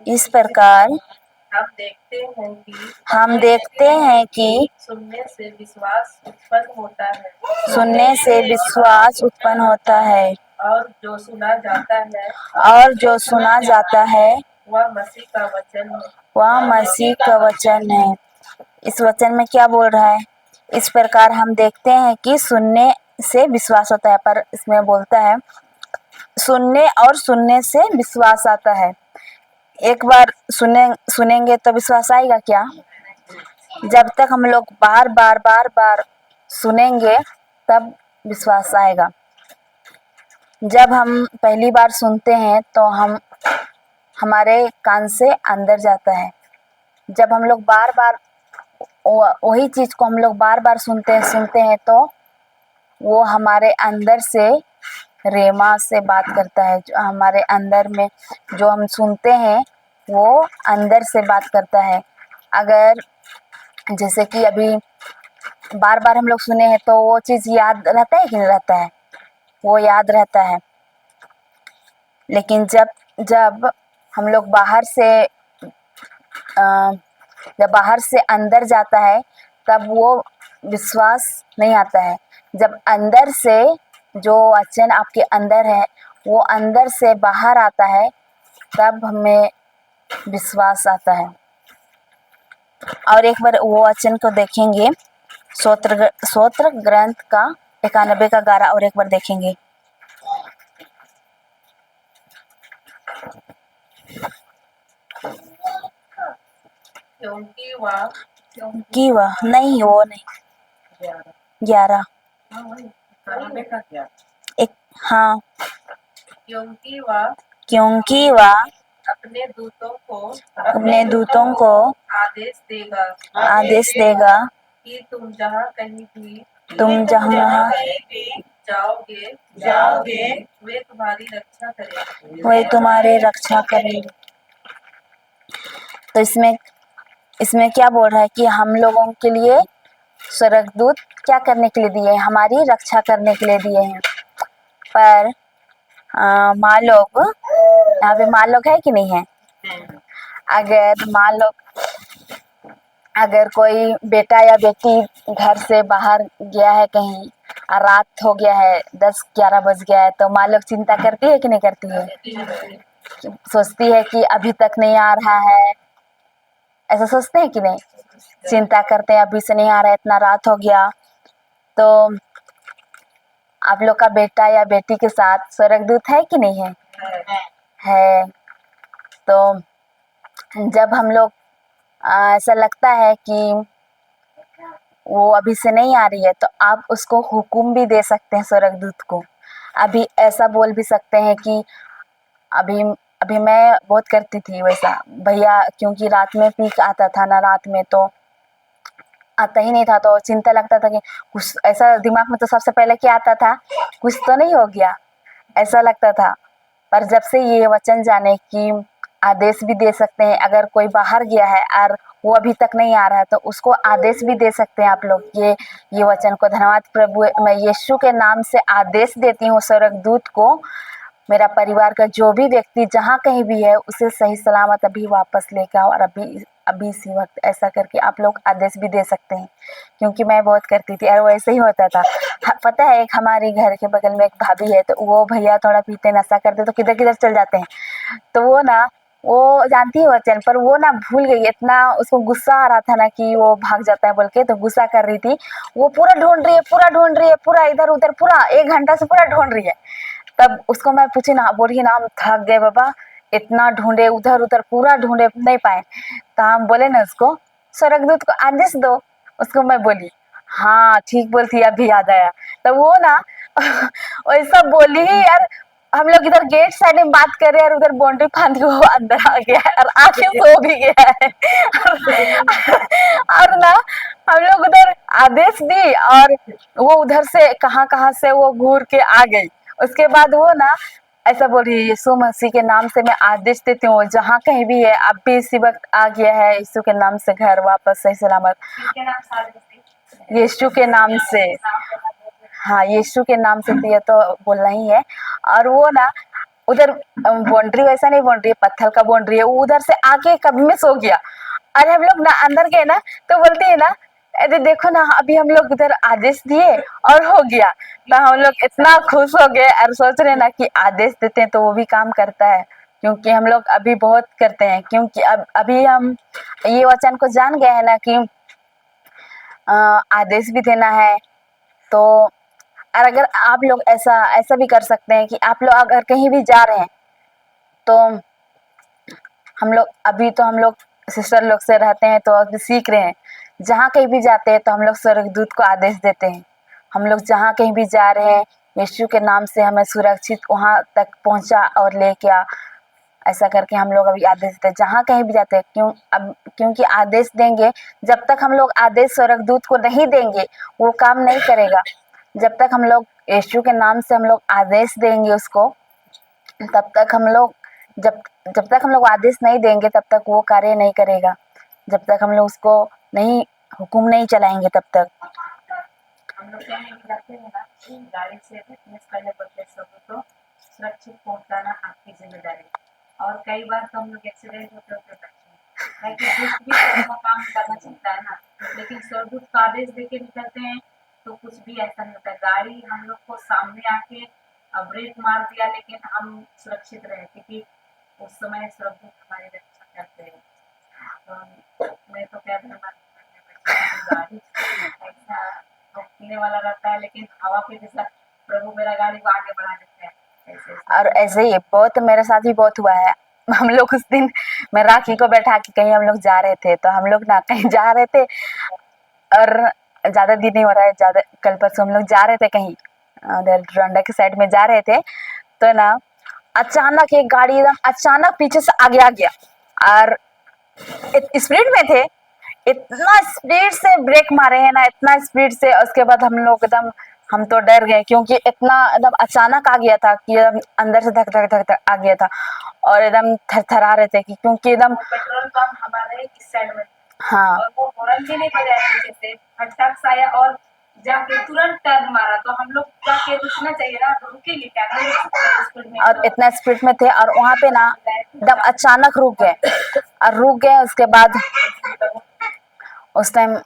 इस प्रकार हम देखते हैं कि हम देखते हैं कि सुनने से विश्वास उत्पन्न होता है सुनने से विश्वास उत्पन्न होता है और जो सुना जाता है और जो सुना जाता है वह मसीह का वचन है। वह मसीह का वचन है। इस वचन में क्या बोल रहा है? इस प्रकार हम देखते हैं कि सुनने से विश्वास होता है, पर इसमें बोलता है सुनने और सुनने से विश्वास आता है। एक बार सुनेंगे तो विश्वास आएगा क्या? जब तक हम लोग बार बार सुनेंगे तब विश्वास आएगा। जब हम पहली बार सुनते हैं तो हमारे कान से अंदर जाता है। जब हम लोग बार बार वही चीज को हम लोग बार बार सुनते हैं तो वो हमारे अंदर से रेमा से बात करता है। जो हमारे अंदर में जो हम सुनते हैं वो अंदर से बात करता है। अगर जैसे कि अभी बार बार हम लोग सुने हैं तो वो चीज़ याद रहता है कि नहीं रहता है? वो याद रहता है। लेकिन जब हम लोग जब बाहर से अंदर जाता है तब वो विश्वास नहीं आता है। जब अंदर से जो वचन आपके अंदर है वो अंदर से बाहर आता है तब हमें विश्वास आता है। और एक बार वो वचन को देखेंगे, स्तोत्र ग्रंथ का 91 का 11 और एक बार देखेंगे। क्योंकि वह नहीं, वो नहीं, 11 एक, हाँ, क्योंकि वह अपने दूतों को आदेश देगा कि तुम जहाँ कहीं भी जाओगे वे तुम्हारी रक्षा करेंगे। वही तुम्हारे रक्षा करेंगे। तो इसमें क्या बोल रहा है कि हम लोगों के लिए स्वर्गदूत क्या करने के लिए दिए हैं? हमारी रक्षा करने के लिए दिए हैं। पर माँ लोग, यहाँ पे माँ लोग है कि नहीं है? अगर कोई बेटा या बेटी घर से बाहर गया है कहीं और रात हो गया है, 10-11 बज गया है, तो माँ लोग चिंता करती है कि नहीं करती है? सोचती है कि अभी तक नहीं आ रहा है, ऐसा सोचते हैं कि नहीं? चिंता करते हैं अभी से नहीं आ रहा है, इतना रात हो गया। तो आप लोग का बेटा या बेटी के साथ स्वर्गदूत है कि नहीं है? है। तो जब हम लोग ऐसा लगता है कि वो अभी से नहीं आ रही है तो आप उसको हुक्म भी दे सकते हैं स्वर्गदूत को। अभी ऐसा बोल भी सकते हैं कि अभी अभी मैं बहुत करती थी वैसा भैया, क्योंकि रात में पीक आता था ना, रात में तो आता ही नहीं था, तो चिंता लगता था कि कुछ ऐसा दिमाग में तो सबसे पहले क्या आता था, कुछ तो नहीं हो गया, ऐसा लगता था। पर जब से ये वचन जाने की आदेश भी दे सकते हैं, अगर कोई बाहर गया है और वो अभी तक नहीं आ रहा है तो उसको आदेश भी दे सकते हैं आप लोग। ये वचन को, धन्यवाद प्रभु, मैं यीशु के नाम से आदेश देती हूँ स्वर्गदूत को, मेरा परिवार का जो भी व्यक्ति जहाँ कहीं भी है उसे सही सलामत अभी वापस लेकर आओ। और अभी इसी वक्त ऐसा करके आप लोग आदेश भी दे सकते हैं, क्योंकि मैं बहुत करती थी और वैसे ही होता था। पता है, एक हमारे घर के बगल में एक भाभी है, तो वो भैया थोड़ा पीते नशा करते तो किधर किधर चल जाते हैं। तो वो जानती है वचन, पर वो ना भूल गई, इतना उसको गुस्सा आ रहा था ना कि वो भाग जाता है बोल के, तो गुस्सा कर रही थी। वो पूरा ढूंढ रही है, पूरा इधर उधर, पूरा 1 घंटा से पूरा ढूंढ रही है। तब उसको मैं पूछी ना, बोली ना हम थक गए बाबा, इतना ढूंढे, उधर उधर पूरा ढूंढे, नहीं पाए। तो हम बोले ना उसको, स्वर्गदूत को आदेश दो। उसको मैं बोली, हाँ ठीक बोलती, अभी याद आया। तो वो ना वैसा बोली ही यार, हम लोग इधर गेट साइड में बात कर रहे हैं और उधर बाउंड्री फांद के वो अंदर आ गया है और आके सो भी गया है। और ना हम लोग उधर आदेश दी और वो उधर से कहाँ से वो घूर के आ गई। उसके बाद वो ना ऐसा बोल रही है, यीशु मसीह के नाम से मैं आदेश देती हूँ, जहाँ कहीं भी है अब भी इसी वक्त आ गया है, यीशु के नाम से घर वापस सही सलामत, यीशु के नाम से। हाँ, यीशु के नाम से, तो ये तो बोलना ही है। और वो ना उधर बाउंड्री वैसा नहीं, बाउंड्री पत्थर का बाउंड्री है, वो उधर से आके कभी में सो गया। और हम लोग ना अंदर गए ना तो बोलते हैं ना, अरे देखो ना अभी हम लोग उधर आदेश दिए और हो गया। तो हम लोग इतना खुश हो गए और सोच रहे ना कि आदेश देते हैं तो वो भी काम करता है, क्योंकि हम लोग अभी बहुत करते हैं, क्योंकि अब अभी हम ये वचन को जान गए हैं ना कि आदेश भी देना है। तो और अगर आप लोग ऐसा ऐसा भी कर सकते हैं कि आप लोग अगर कहीं भी जा रहे हैं तो हम लोग अभी तो हम लोग सिस्टर लोग से रहते हैं तो अभी सीख रहे हैं, जहाँ कहीं भी जाते हैं तो हम लोग स्वर्गदूत को आदेश देते हैं। हम लोग जहाँ कहीं भी जा रहे हैं, यीशु के नाम से हमें सुरक्षित वहाँ तक पहुँचा और लेके आ, ऐसा करके हम लोग अभी आदेश देते हैं जहाँ कहीं भी जाते हैं। क्योंकि आदेश देंगे, जब तक हम लोग आदेश स्वर्गदूत को नहीं देंगे वो काम नहीं करेगा। जब तक हम लोग यीशु के नाम से हम लोग आदेश देंगे उसको, तब तक हम लोग जब जब तक हम लोग आदेश नहीं देंगे तब तक वो कार्य नहीं करेगा। जब तक हम लोग उसको नहीं हुक्म नहीं चलाएंगे तब तक। हम लोग कहीं भी जाते हैं ना, गाड़ी से फिटनेस पहले बोलते हैं सब तो सुरक्षित पहुंचाना आपकी जिम्मेदारी। और कई बार तो हम लोग एक्सीडेंट होते होते बच्चे हैं कि दुष्ट भी तो अपना काम करना चाहता है ना, लेकिन स्वर्गदूत का आदेश देके निकलते हैं तो कुछ भी ऐसा नहीं होता। गाड़ी हम लोग को सामने आके ब्रेक मार दिया लेकिन हम सुरक्षित रहे, क्योंकि उस समय स्वर्गदूत हमारी रक्षा करते हैं। तो मैं तो क्या गाड़ी ऐसा रोकने वाला रहता है, लेकिन हवा के जैसा प्रभु मेरा गाड़ी को आगे बढ़ा देते हैं ऐसे। और ऐसे ही बहुत मेरे साथ भी बहुत हुआ है। हम लोग उस दिन मैं राखी को बैठा के कहीं हम लोग जा रहे थे, तो हम लोग ना कहीं जा रहे थे और ज़्यादा दिन नहीं हो रहा है, ज़्यादा कल परसों हम लोग जा रहे थे कहीं उधर डोरंडा के साइड में जा रहे थे, तो ना अचानक एक गाड़ी एकदम अचानक पीछे से आगे आ गया और स्पीड में थे, इतना स्पीड से ब्रेक मारे हैं ना, इतना स्पीड से। उसके बाद हम लोग एकदम हम तो डर गए, क्योंकि इतना एकदम अचानक आ गया था कि एकदम अंदर से धक धक धक धक आ गया था और एकदम थरथरा रहे थे कि क्योंकि एकदम पेट्रोल पंप हमारे इस साइड में। हाँ, और वो हॉर्न भी नहीं बजाया पीछे से, फटाक से आया और जाके तुरंत टर्न मारा। तो हम लोग जाके रुकना चाहिए ना, तो रुकेंगे क्या, नहीं रुक सकते स्पीड में। और इतना स्पीड में थे और वहाँ पे ना एकदम अचानक रुक गए और रुक गए। उसके बाद उस टाइम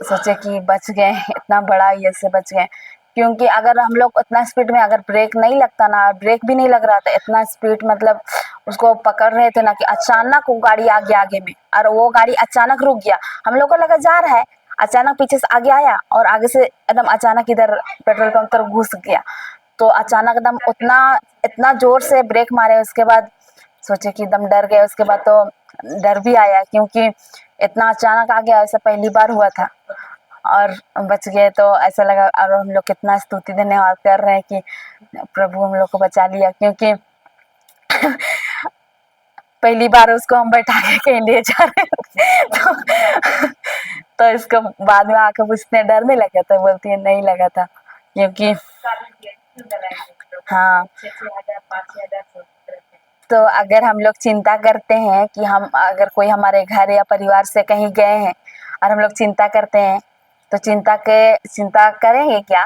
सोचे कि बच गए, इतना बड़ा ये से बच गए, क्योंकि अगर हम लोग उतना स्पीड में अगर ब्रेक नहीं लगता ना, ब्रेक भी नहीं लग रहा था, इतना स्पीड मतलब उसको पकड़ रहे थे ना कि अचानक वो गाड़ी आ गया आगे में और वो गाड़ी अचानक रुक गया। हम लोग को लगा जा रहा है, अचानक पीछे से आगे आया और आगे से एकदम अचानक इधर पेट्रोल पंप तरफ घुस गया। तो अचानक एकदम उतना इतना जोर से ब्रेक मारे, उसके बाद सोचे कि एकदम डर गए। उसके बाद तो डर भी आया, क्योंकि इतना अचानक आ गया, ऐसा पहली बार हुआ था और बच गए। तो ऐसा लगा और हम लोग कितना स्तुति धन्यवाद कर रहे हैं कि प्रभु हम लोग को बचा लिया, क्योंकि पहली बार उसको हम बैठा के कहीं ले जा रहे थे। तो इसको बाद में आके पूछते डर नहीं लगा था, बोलती है नहीं लगा था, क्योंकि हाँ। तो अगर हम लोग चिंता करते हैं कि हम अगर कोई हमारे घर या परिवार से कहीं गए हैं और हम लोग चिंता करते हैं, तो चिंता करेंगे क्या?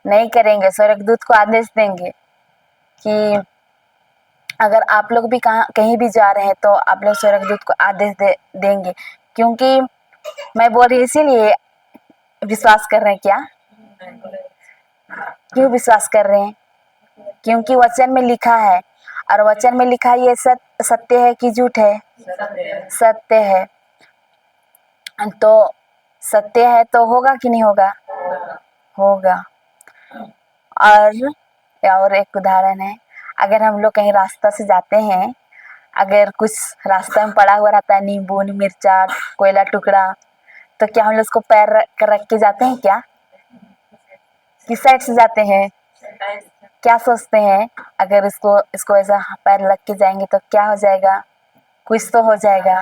नहीं करेंगे। स्वर्गदूत को आदेश देंगे कि अगर आप लोग भी कहीं भी जा रहे हैं तो आप लोग स्वर्गदूत को आदेश देंगे। क्योंकि मैं बोल रही इसीलिए विश्वास कर रहे हैं क्या? क्यों विश्वास कर रहे हैं? क्योंकि वचन में लिखा है, और वचन में लिखा ये सत्य है कि झूठ है? सत्य है। तो सत्य है तो होगा कि नहीं होगा? होगा। और एक उदाहरण है, अगर हम लोग कहीं रास्ता से जाते हैं, अगर कुछ रास्ता में पड़ा हुआ रहता है, नींबू मिर्चा कोयला टुकड़ा, तो क्या हम लोग उसको पैर रख के जाते हैं क्या? किस साइड से जाते हैं? क्या सोचते हैं अगर इसको ऐसा पैर लग के जाएंगे तो क्या हो जाएगा? कुछ तो हो जाएगा।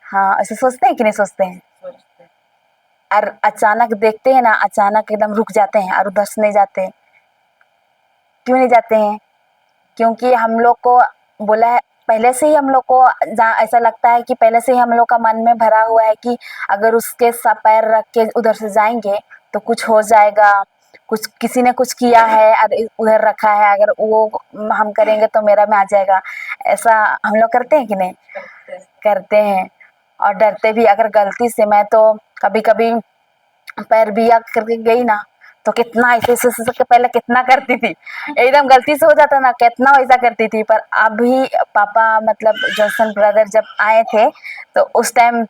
हाँ, ऐसे सोचते हैं कि नहीं सोचते हैं? और अचानक देखते हैं ना, अचानक एकदम रुक जाते हैं और उधर से नहीं जाते। क्यों नहीं जाते हैं? क्योंकि हम लोग को बोला है पहले से ही, हम लोग को ऐसा लगता है कि पहले से ही हम लोग का मन में भरा हुआ है कि अगर उसके पैर रख के उधर से जाएंगे तो कुछ हो जाएगा, कुछ किसी ने कुछ किया है और उधर रखा है, अगर वो हम करेंगे तो मेरा में आ जाएगा, ऐसा हम लोग करते हैं कि नहीं? करते हैं। और डरते भी, अगर गलती से मैं तो कभी कभी पैर बिया करके गई ना, तो कितना ऐसे के पहले कितना करती थी, एकदम गलती से हो जाता ना, कितना वैसा करती थी। पर अभी पापा मतलब जोसन ब्रदर जब आए थे तो उस टाइम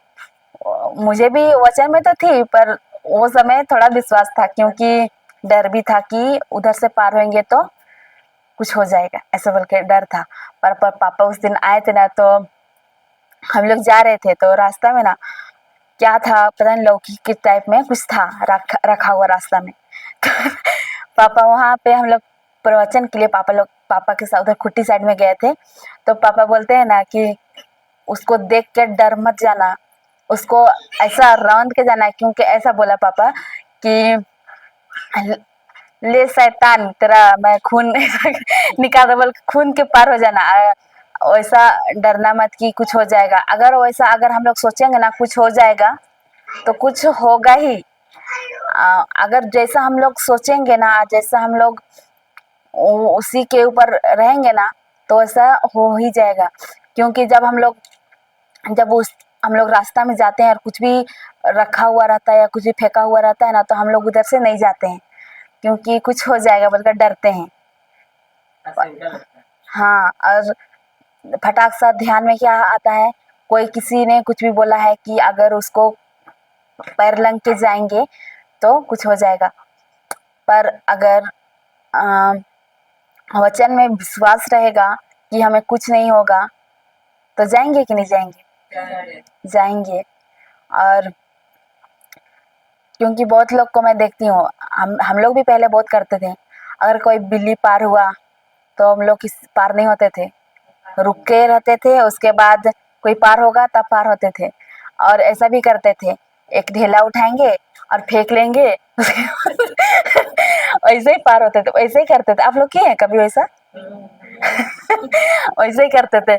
मुझे भी वचन में तो थी, पर वो समय थोड़ा विश्वास था, क्योंकि डर भी था कि उधर से पार होंगे तो कुछ हो जाएगा, ऐसा बोल के डर था। पर पापा उस दिन आए थे ना, तो हम लोग जा रहे थे तो रास्ता में ना क्या था पता नहीं, लौकी के टाइप में कुछ था रखा हुआ रास्ता में। तो पापा वहाँ पे, हम लोग प्रवचन के लिए पापा के साथ उधर खुट्टी साइड में गए थे, तो पापा बोलते हैं ना कि उसको देख के डर मत जाना, उसको ऐसा रौंद के जाना है, क्योंकि ऐसा बोला पापा कि ले शैतान तेरा मैं खून निकाल दे, बोल खून के पार हो जाना, वैसा डरना मत कि कुछ हो जाएगा। अगर वैसा अगर हम लोग सोचेंगे ना कुछ हो जाएगा तो कुछ होगा ही। अगर जैसा हम लोग सोचेंगे ना, जैसा हम लोग उसी के ऊपर रहेंगे ना, तो ऐसा हो ही जाएगा। क्योंकि जब उस हम लोग रास्ता में जाते हैं और कुछ भी रखा हुआ रहता है या कुछ भी फेंका हुआ रहता है ना, तो हम लोग उधर से नहीं जाते हैं, क्योंकि कुछ हो जाएगा बोलकर डरते हैं। हाँ, और फटाक सा ध्यान में क्या आता है, कोई किसी ने कुछ भी बोला है कि अगर उसको पैर लंग के जाएंगे तो कुछ हो जाएगा। पर अगर वचन में विश्वास रहेगा कि हमें कुछ नहीं होगा, तो जाएंगे कि नहीं जाएंगे? जाएंगे। और क्योंकि बहुत लोग को मैं देखती हूँ, हम लोग भी पहले बहुत करते थे, अगर कोई बिल्ली पार हुआ तो हम लोग पार नहीं होते थे, रुक के रहते थे, उसके बाद कोई पार होगा तब पार होते थे। और ऐसा भी करते थे, एक ढेला उठाएंगे और फेंक लेंगे वैसे ही पार होते थे, वैसे ही करते थे। आप लोग किए हैं कभी वैसा? वैसे ही करते थे।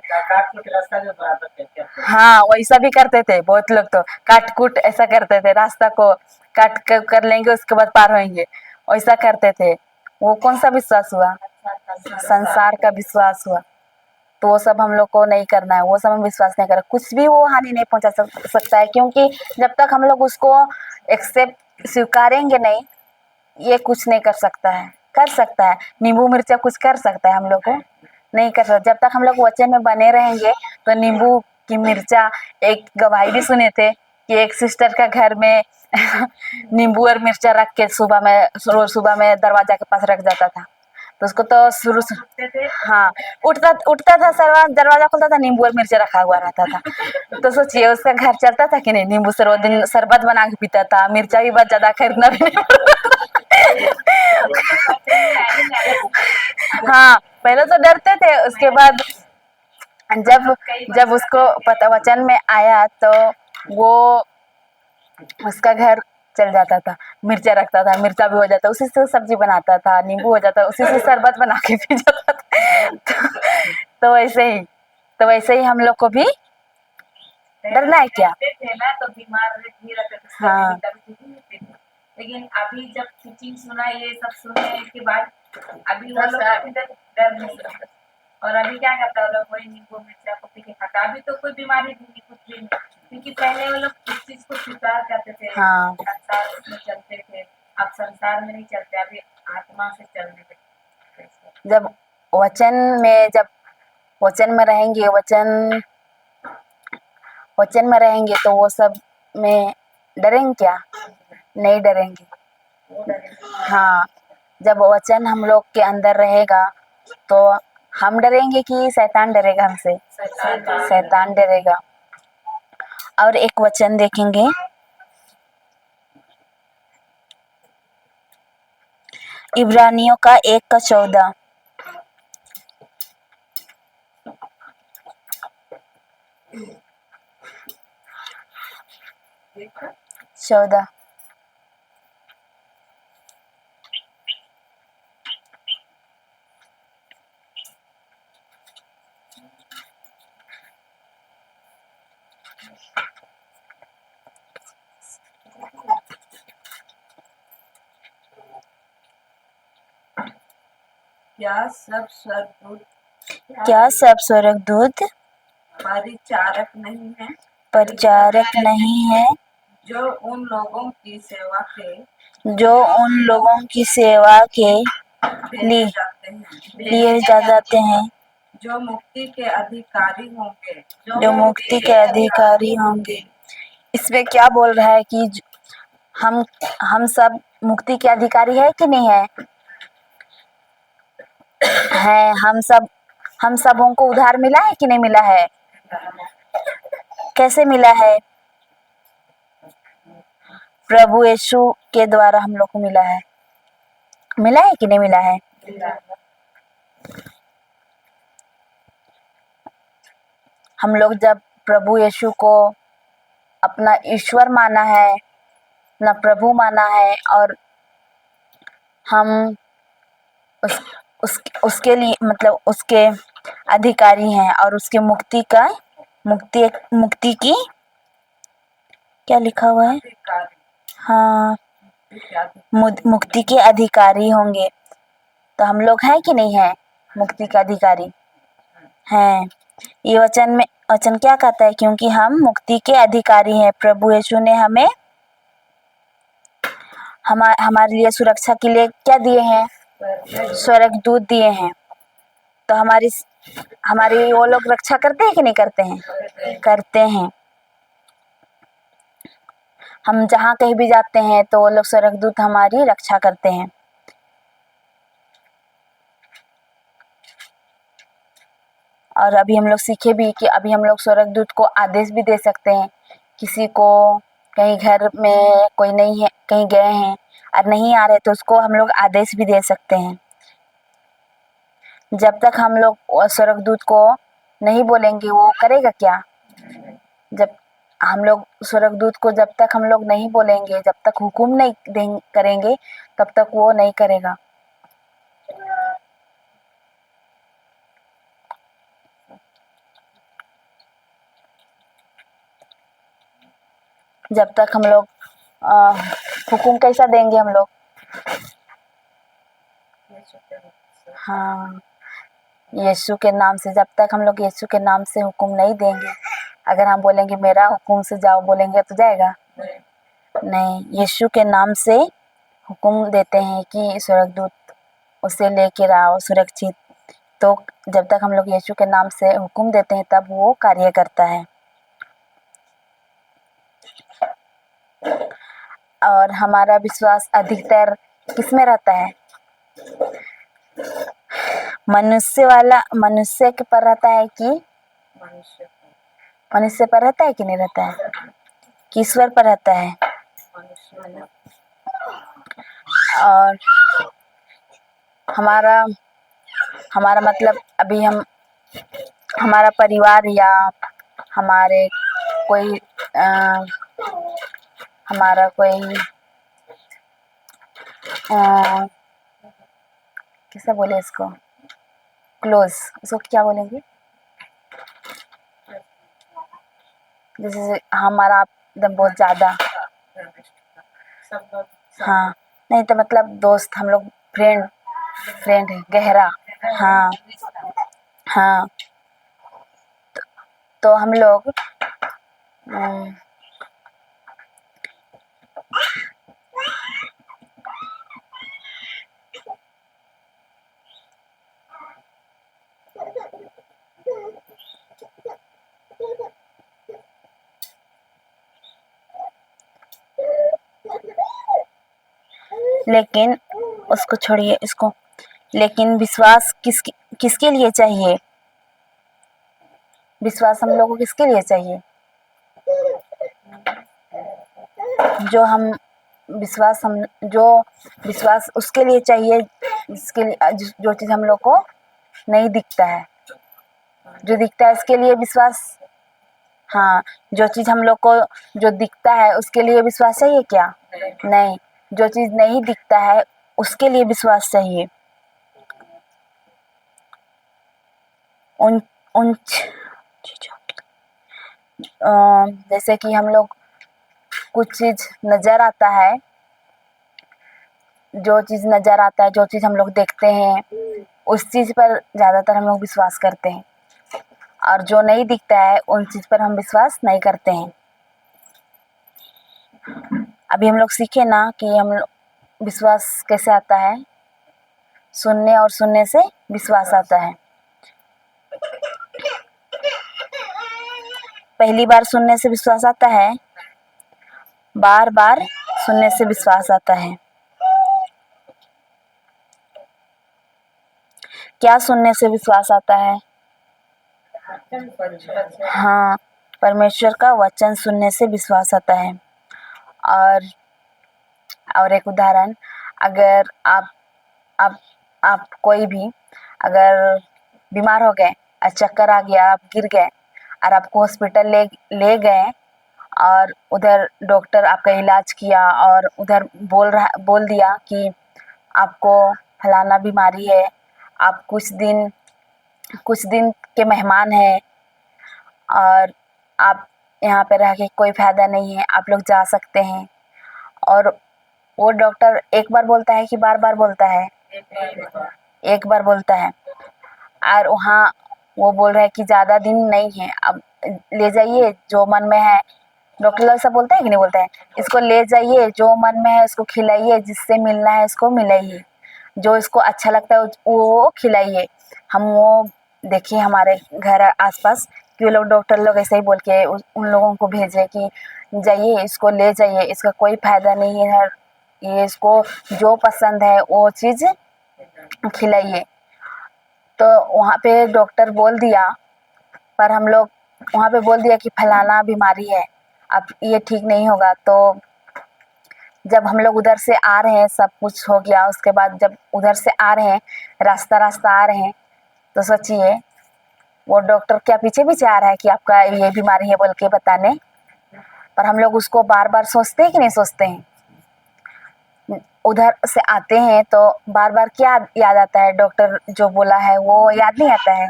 हाँ, वैसा भी करते थे बहुत लोग, तो काट कूट ऐसा करते थे, रास्ता को काट कर लेंगे, उसके बाद पार होंगे, वैसा करते थे। वो कौन सा विश्वास हुआ? संसार का विश्वास हुआ। तो वो सब हम लोग को नहीं करना है, वो सब हम विश्वास नहीं करना, कुछ भी वो हानि नहीं पहुंचा सकता है, क्योंकि जब तक हम लोग उसको एक्सेप्ट स्वीकारेंगे नहीं, ये कुछ नहीं कर सकता है। कर सकता है नींबू मिर्चा कुछ कर सकता है, हम लोग को नहीं कर सकता। जब तक हम लोग वचन में बने रहेंगे तो नींबू की मिर्चा, एक गवाही भी सुने थे कि एक सिस्टर का घर में नींबू और मिर्चा रख के रोज सुबह में दरवाजा के पास रख जाता था, तो उसको तो शुरू से हाँ, उठता था, दरवाजा खुलता था, नींबू और मिर्चा रखा हुआ रहता था। तो सोचिए उसका घर चलता था कि नहीं? नींबू से रोज दिन शरबत बना के पीता था, मिर्चा भी बहुत ज्यादा खरीदना भी नहीं हाँ, पहले तो डरते थे, उसके बाद जब जब उसको पता वचन में आया तो वो उसका घर चल जाता था, मिर्चा रखता था, मिर्चा भी हो जाता, उसी से सब्जी बनाता था, नींबू हो जाता, उसी से शरबत बना के पी जाता था। तो वैसे ही हम लोग को भी डरना है क्या? थे ना तो बीमार भी रहते थे, हाँ। लेकिन अभी जब टीचिंग सुना, ये सब सुनने के बाद अभी वो लोग अभी तक डर नहीं सकते। और अभी क्या करता है, लोग वही नींबू मिर्चा को पी के खाता। अभी तो कोई बीमारी नहीं, कुछ भी नहीं, क्योंकि पहले वो लोग इस चीज को स्वीकार करते थे। हाँ। संसार में चलते थे, अब संसार में नहीं चलते, अभी आत्मा से चलने लगे। जब जब वचन में रहेंगे, वचन में रहेंगे तो वो सब में डरेंगे क्या? नहीं डरेंगे। हाँ, जब वचन हम लोग के अंदर रहेगा तो हम डरेंगे कि शैतान डरेगा हमसे? शैतान डरेगा। और एक वचन देखेंगे, इब्रानियों का 1:14। 14। क्या सब स्वर्गदूत क्या सब स्वर्गदूत परिचारक नहीं है परिचारक नहीं है जो उन लोगों की सेवा के जो उन लोगों की सेवा के भेजे जाते हैं लिए जाते हैं जो मुक्ति के अधिकारी होंगे जो मुक्ति के अधिकारी होंगे। इसमें क्या बोल रहा है कि हम सब मुक्ति के अधिकारी है कि नहीं है? है। हम सबों को उद्धार मिला है कि नहीं मिला है? कैसे मिला है? प्रभु यीशु के द्वारा हम लोग को मिला है। मिला है कि नहीं मिला है? हम लोग जब प्रभु यीशु को अपना ईश्वर माना है, अपना प्रभु माना है और हम उसके लिए मतलब उसके अधिकारी हैं और उसके मुक्ति की क्या लिखा हुआ है? हाँ, मुक्ति के अधिकारी होंगे। तो हम लोग हैं कि नहीं है मुक्ति के अधिकारी? हैं। ये वचन क्या कहता है? क्योंकि हम मुक्ति के अधिकारी हैं। प्रभु यीशु ने हमें हमारे लिए सुरक्षा के लिए क्या दिए हैं? स्वर्गदूत दिए हैं। तो हमारी वो लोग रक्षा करते हैं कि नहीं करते हैं? करते हैं। हम जहाँ कहीं भी जाते हैं तो वो लोग स्वर्गदूत हमारी रक्षा करते हैं। और अभी हम लोग सीखे भी कि अभी हम लोग स्वर्गदूत को आदेश भी दे सकते हैं। किसी को कहीं घर में कोई नहीं है, कहीं गए हैं और नहीं आ रहे तो उसको हम लोग आदेश भी दे सकते हैं। जब तक हम लोग स्वर्गदूत को नहीं बोलेंगे वो करेगा क्या? जब हम लोग स्वर्गदूत को जब तक हम लोग नहीं बोलेंगे, जब तक हुक्म नहीं करेंगे तब तक वो नहीं करेगा। जब तक हम लोग हुक्म कैसा देंगे हम लोग? हाँ, यीशु के नाम से। जब तक हम लोग यीशु के नाम से हुक्म नहीं देंगे, अगर हम बोलेंगे मेरा हुक्म से जाओ बोलेंगे तो जाएगा? नहीं। यीशु के नाम से हुक्म देते हैं कि स्वर्गदूत उसे लेकर आओ सुरक्षित। तो जब तक हम लोग यीशु के नाम से हुक्म देते हैं तब वो कार्य करता है। और हमारा विश्वास अधिकतर किस में रहता है? मनुष्य के पर रहता है कि मनुष्य पर रहता है कि नहीं रहता है? कि ईश्वर पर रहता है? और हमारा मतलब अभी हमारा परिवार या हमारे कोई हमारा कोई कैसे बोले इसको? क्लोज, उसको क्या बोलेंगे? जैसे हमारा एकदम बहुत ज्यादा। हाँ, नहीं तो मतलब दोस्त, हम लोग फ्रेंड है, गहरा। हाँ हाँ। तो हम लोग लेकिन उसको छोड़िए, इसको। लेकिन विश्वास किसके लिए चाहिए? विश्वास हम लोगों को किसके लिए चाहिए? जो विश्वास उसके लिए चाहिए जिसके लिए जो चीज हम लोग को नहीं दिखता है। जो दिखता है उसके लिए विश्वास। हाँ, जो चीज हम लोग को जो दिखता है उसके लिए विश्वास चाहिए क्या? नहीं। जो चीज नहीं दिखता है उसके लिए विश्वास चाहिए। उन उन जैसे कि हम लोग कुछ चीज नजर आता है, जो चीज हम लोग देखते हैं उस चीज़ पर ज़्यादातर हम लोग विश्वास करते हैं, और जो नहीं दिखता है उन चीज़ पर हम विश्वास नहीं करते हैं। अभी हम लोग सीखे ना कि हम विश्वास कैसे आता है, सुनने और सुनने से विश्वास आता है। पहली बार सुनने से विश्वास आता है, बार बार सुनने से विश्वास आता है। क्या सुनने से विश्वास आता है? हाँ, परमेश्वर का वचन सुनने से विश्वास आता है। और एक उदाहरण, अगर आप कोई भी अगर बीमार हो गए और चक्कर आ गया, आप गिर गए और आपको हॉस्पिटल ले गए, और उधर डॉक्टर आपका इलाज किया और उधर बोल दिया कि आपको फलाना बीमारी है, आप कुछ दिन के मेहमान हैं और आप यहाँ पे रह के कोई फ़ायदा नहीं है, आप लोग जा सकते हैं। और वो डॉक्टर एक बार बोलता है कि बार बार बोलता है? एक बार बोलता है, और वहाँ वो बोल रहा है कि ज़्यादा दिन नहीं है, अब ले जाइए, जो मन में है। डॉक्टर लोग सब बोलते हैं कि नहीं बोलते हैं? इसको ले जाइए, जो मन में है उसको खिलाइए, जिससे मिलना है उसको मिलाइए, जो इसको अच्छा लगता है वो खिलाइए। हम वो देखिए हमारे घर आसपास कि वो लोग डॉक्टर लोग ऐसे ही बोल के उन लोगों को भेजे कि जाइए, इसको ले जाइए, इसका कोई फ़ायदा नहीं है, ये इसको जो पसंद है वो चीज़ खिलाइए। तो वहाँ पे डॉक्टर बोल दिया, पर हम लोग वहाँ पे बोल दिया कि फलाना बीमारी है, अब ये ठीक नहीं होगा। तो जब हम लोग उधर से आ रहे हैं, सब कुछ हो गया, उसके बाद जब उधर से आ रहे हैं, रास्ता आ रहे हैं, तो सोचिए वो डॉक्टर क्या पीछे पीछे आ रहा है कि आपका ये बीमारी है बोल के बताने, पर हम लोग उसको बार बार सोचते हैं कि नहीं सोचते हैं? उधर से आते हैं तो बार बार क्या याद आता है? डॉक्टर जो बोला है वो याद नहीं आता है,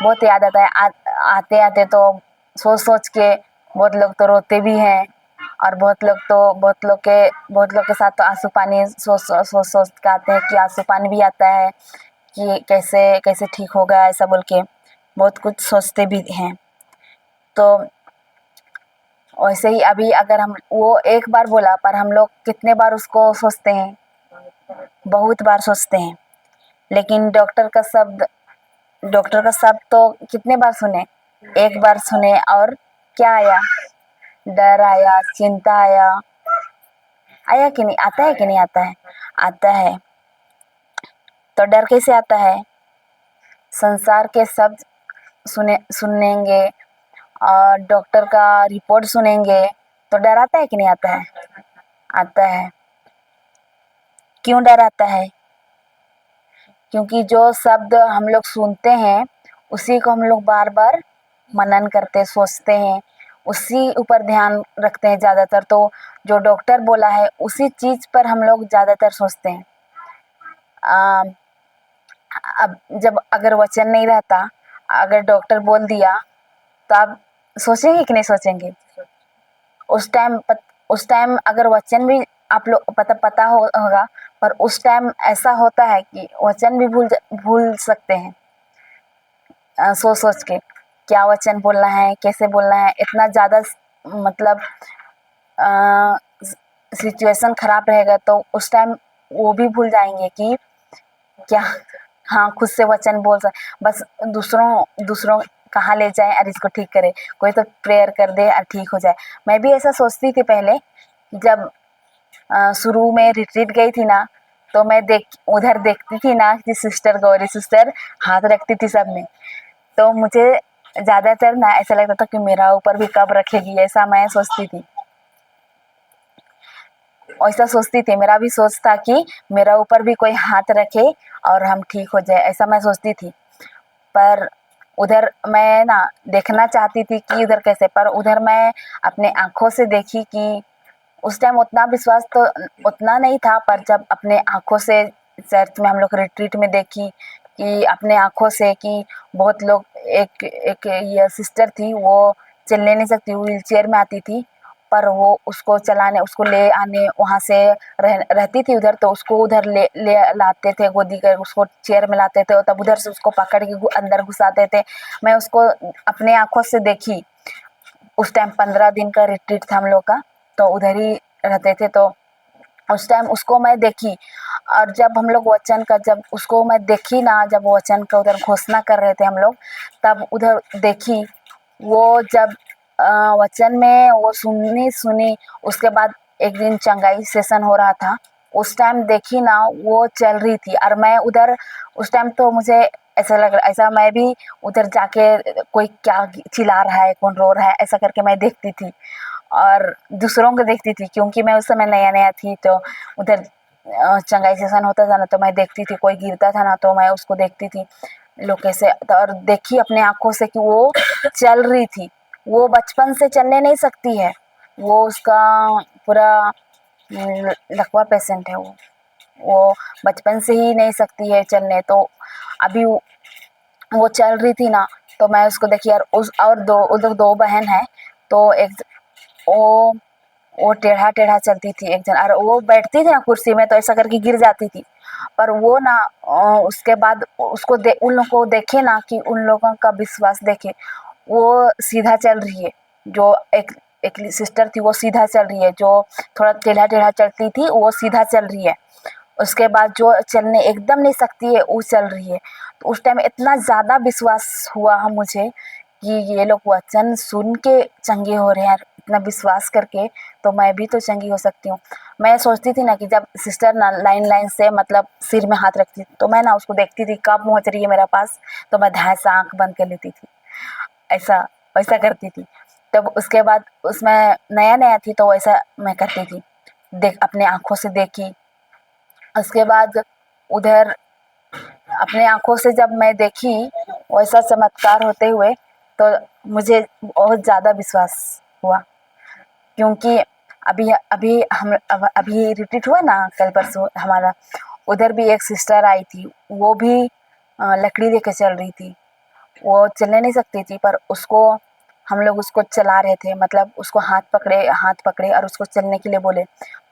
बहुत याद आता है। आते आते तो सोच के बहुत लोग तो रोते भी हैं, और बहुत लोग के साथ तो आंसू पानी सोच के आते हैं कि आंसू पानी भी आता है कि कैसे ठीक होगा, ऐसा बोल के बहुत कुछ सोचते भी हैं। तो वैसे ही अभी अगर हम वो एक बार बोला, पर हम लोग कितने बार उसको सोचते हैं? बहुत बार सोचते हैं। लेकिन डॉक्टर का शब्द तो कितने बार सुने? एक बार सुने, और क्या आया? डर आया, चिंता आया कि नहीं? आता है कि नहीं आता है? आता है। तो डर कैसे आता है? संसार के शब्द सुनेंगे और डॉक्टर का रिपोर्ट सुनेंगे तो डर आता है कि नहीं आता है? आता है। क्यों डर आता है? क्योंकि जो शब्द हम लोग सुनते हैं उसी को हम लोग बार बार मनन करते, सोचते हैं, उसी ऊपर ध्यान रखते हैं ज़्यादातर। तो जो डॉक्टर बोला है उसी चीज़ पर हम लोग ज़्यादातर सोचते हैं। अब जब अगर वचन नहीं रहता, अगर डॉक्टर बोल दिया, तो आप सोचेंगे कि नहीं सोचेंगे? उस टाइम अगर वचन भी आप लोग पता होगा, पर उस टाइम ऐसा होता है कि वचन भी भूल सकते हैं। सोच के क्या वचन बोलना है, कैसे बोलना है, इतना ज़्यादा मतलब सिचुएशन खराब रहेगा, तो उस टाइम वो भी भूल जाएंगे कि क्या, हाँ, खुद से वचन बोल सकते, बस दूसरों कहाँ ले जाए और इसको ठीक करे, कोई तो प्रेयर कर दे और ठीक हो जाए। मैं भी ऐसा सोचती थी पहले, जब शुरू में रिट्रीट गई थी ना, तो मैं उधर देखती थी ना कि सिस्टर गौरी सिस्टर हाथ रखती थी सब में, तो मुझे ज़्यादातर ना ऐसा लगता था कि मेरा ऊपर भी कब रखेगी, ऐसा मैं सोचती थी। ऐसा सोचती थी, मेरा भी सोच था कि मेरा ऊपर भी कोई हाथ रखे और हम ठीक हो जाए, ऐसा मैं सोचती थी। पर उधर मैं ना देखना चाहती थी कि उधर कैसे, पर उधर मैं अपने आँखों से देखी कि उस टाइम उतना विश्वास तो उतना नहीं था, पर जब अपने आँखों से चर्च में हम लोग रिट्रीट में देखी कि अपने आँखों से कि बहुत लोग, एक ये सिस्टर थी, वो चलने नहीं सकती, व्हील चेयर में आती थी, पर वो उसको चलाने, उसको ले आने, वहाँ से रहती थी उधर, तो उसको उधर ले ले लाते थे गोदी कर, उसको चेयर में लाते थे और तब उधर से उसको पकड़ के अंदर घुसाते थे। मैं उसको अपने आँखों से देखी। उस टाइम 15 दिन का रिट्रीट था हम लोग का, तो उधर ही रहते थे। तो उस टाइम उसको मैं देखी, और जब हम लोग वचन का, जब उसको मैं देखी ना, जब वचन का उधर घोषणा कर रहे थे हम लोग, तब उधर देखी वो जब वचन में वो सुनी। उसके बाद एक दिन चंगाई सेशन हो रहा था, उस टाइम देखी ना वो चल रही थी, और मैं उधर उस टाइम तो मुझे ऐसा लग रहा, ऐसा मैं भी उधर जाके कोई क्या चिल्ला रहा है, कौन रो रहा है, ऐसा करके मैं देखती थी और दूसरों को देखती थी, क्योंकि मैं उस समय नया नया थी। तो उधर चंगाई सेशन होता था ना, तो मैं देखती थी, कोई गिरता था ना तो मैं उसको देखती थी लोग कैसे, और देखी अपने आंखों से कि वो चल रही थी। वो बचपन से चलने नहीं सकती है, वो उसका पूरा लकवा पेशेंट है। वो बचपन से ही नहीं सकती है चलने, तो अभी वो चल रही थी ना, तो मैं उसको देखी। और उस और दो उधर दो बहन है, तो एक वो वो टेढ़ा टेढ़ा चलती थी एक जन, और वो बैठती थी ना कुर्सी में तो ऐसा करके गिर जाती थी। पर वो ना उसके बाद उसको उन लोगों को देखे ना, कि उन लोगों का विश्वास देखे, वो सीधा चल रही है। जो एक एक सिस्टर थी वो सीधा चल रही है, जो थोड़ा टेढ़ा टेढ़ा चलती थी वो सीधा चल रही है। उसके बाद जो चलने एकदम नहीं सकती है वो चल रही है। तो उस टाइम इतना ज़्यादा विश्वास हुआ हम मुझे कि ये लोग वचन सुन के चंगे हो रहे हैं, इतना विश्वास करके, तो मैं भी तो चंगी हो सकती हूँ। मैं सोचती थी ना कि जब सिस्टर ना लाइन लाइन से मतलब सिर में हाथ रखती, तो मैं ना उसको देखती थी कब पहुँच रही है मेरा पास, तो मैं ध्यान से आँख बंद कर लेती थी, ऐसा वैसा करती थी। तब उसके बाद उसमें नया नया थी तो वैसा मैं करती थी, देख अपने आँखों से देखी। उसके बाद उधर अपने आँखों से जब मैं देखी वैसा चमत्कार होते हुए, तो मुझे बहुत ज़्यादा विश्वास हुआ। क्योंकि अभी अभी अभी रिट्रीट हुआ ना कल परसों हमारा, उधर भी एक सिस्टर आई थी, वो भी लकड़ी लेके चल रही थी। वो चलने नहीं सकती थी, पर उसको हम लोग उसको चला रहे थे, मतलब उसको हाथ पकड़े और उसको चलने के लिए बोले,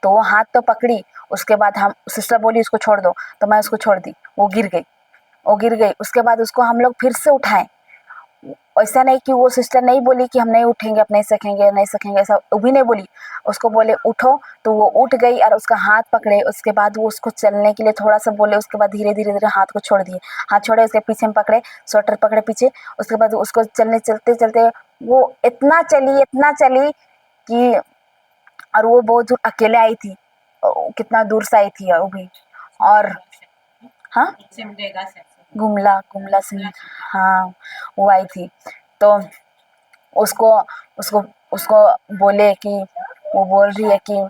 तो वो हाथ तो पकड़ी। उसके बाद हम सिस्टर बोली उसको छोड़ दो, तो मैं उसको छोड़ दी, वो गिर गई। उसके बाद उसको हम लोग फिर से उठाएं। ऐसा नहीं कि वो सिस्टर नहीं बोली कि हम नहीं उठेंगे, अब नहीं सकेंगे, ऐसा वो भी नहीं बोली। उसको बोले उठो, तो वो उठ गई और उसका हाथ पकड़े। उसके बाद वो उसको चलने के लिए थोड़ा सा बोले, उसके बाद धीरे धीरे धीरे हाथ को छोड़ दिए। हाथ छोड़े, उसके पीछे में पकड़े, स्वेटर पकड़े पीछे। उसके बाद उसको चलते चलते वो इतना चली कि, और वो बहुत दूर अकेले आई थी, कितना दूर से आई थी वो भी। और हाँ, गुमला गुमला से, हाँ, वो आई थी। तो उसको उसको उसको बोले कि, वो बोल रही है कि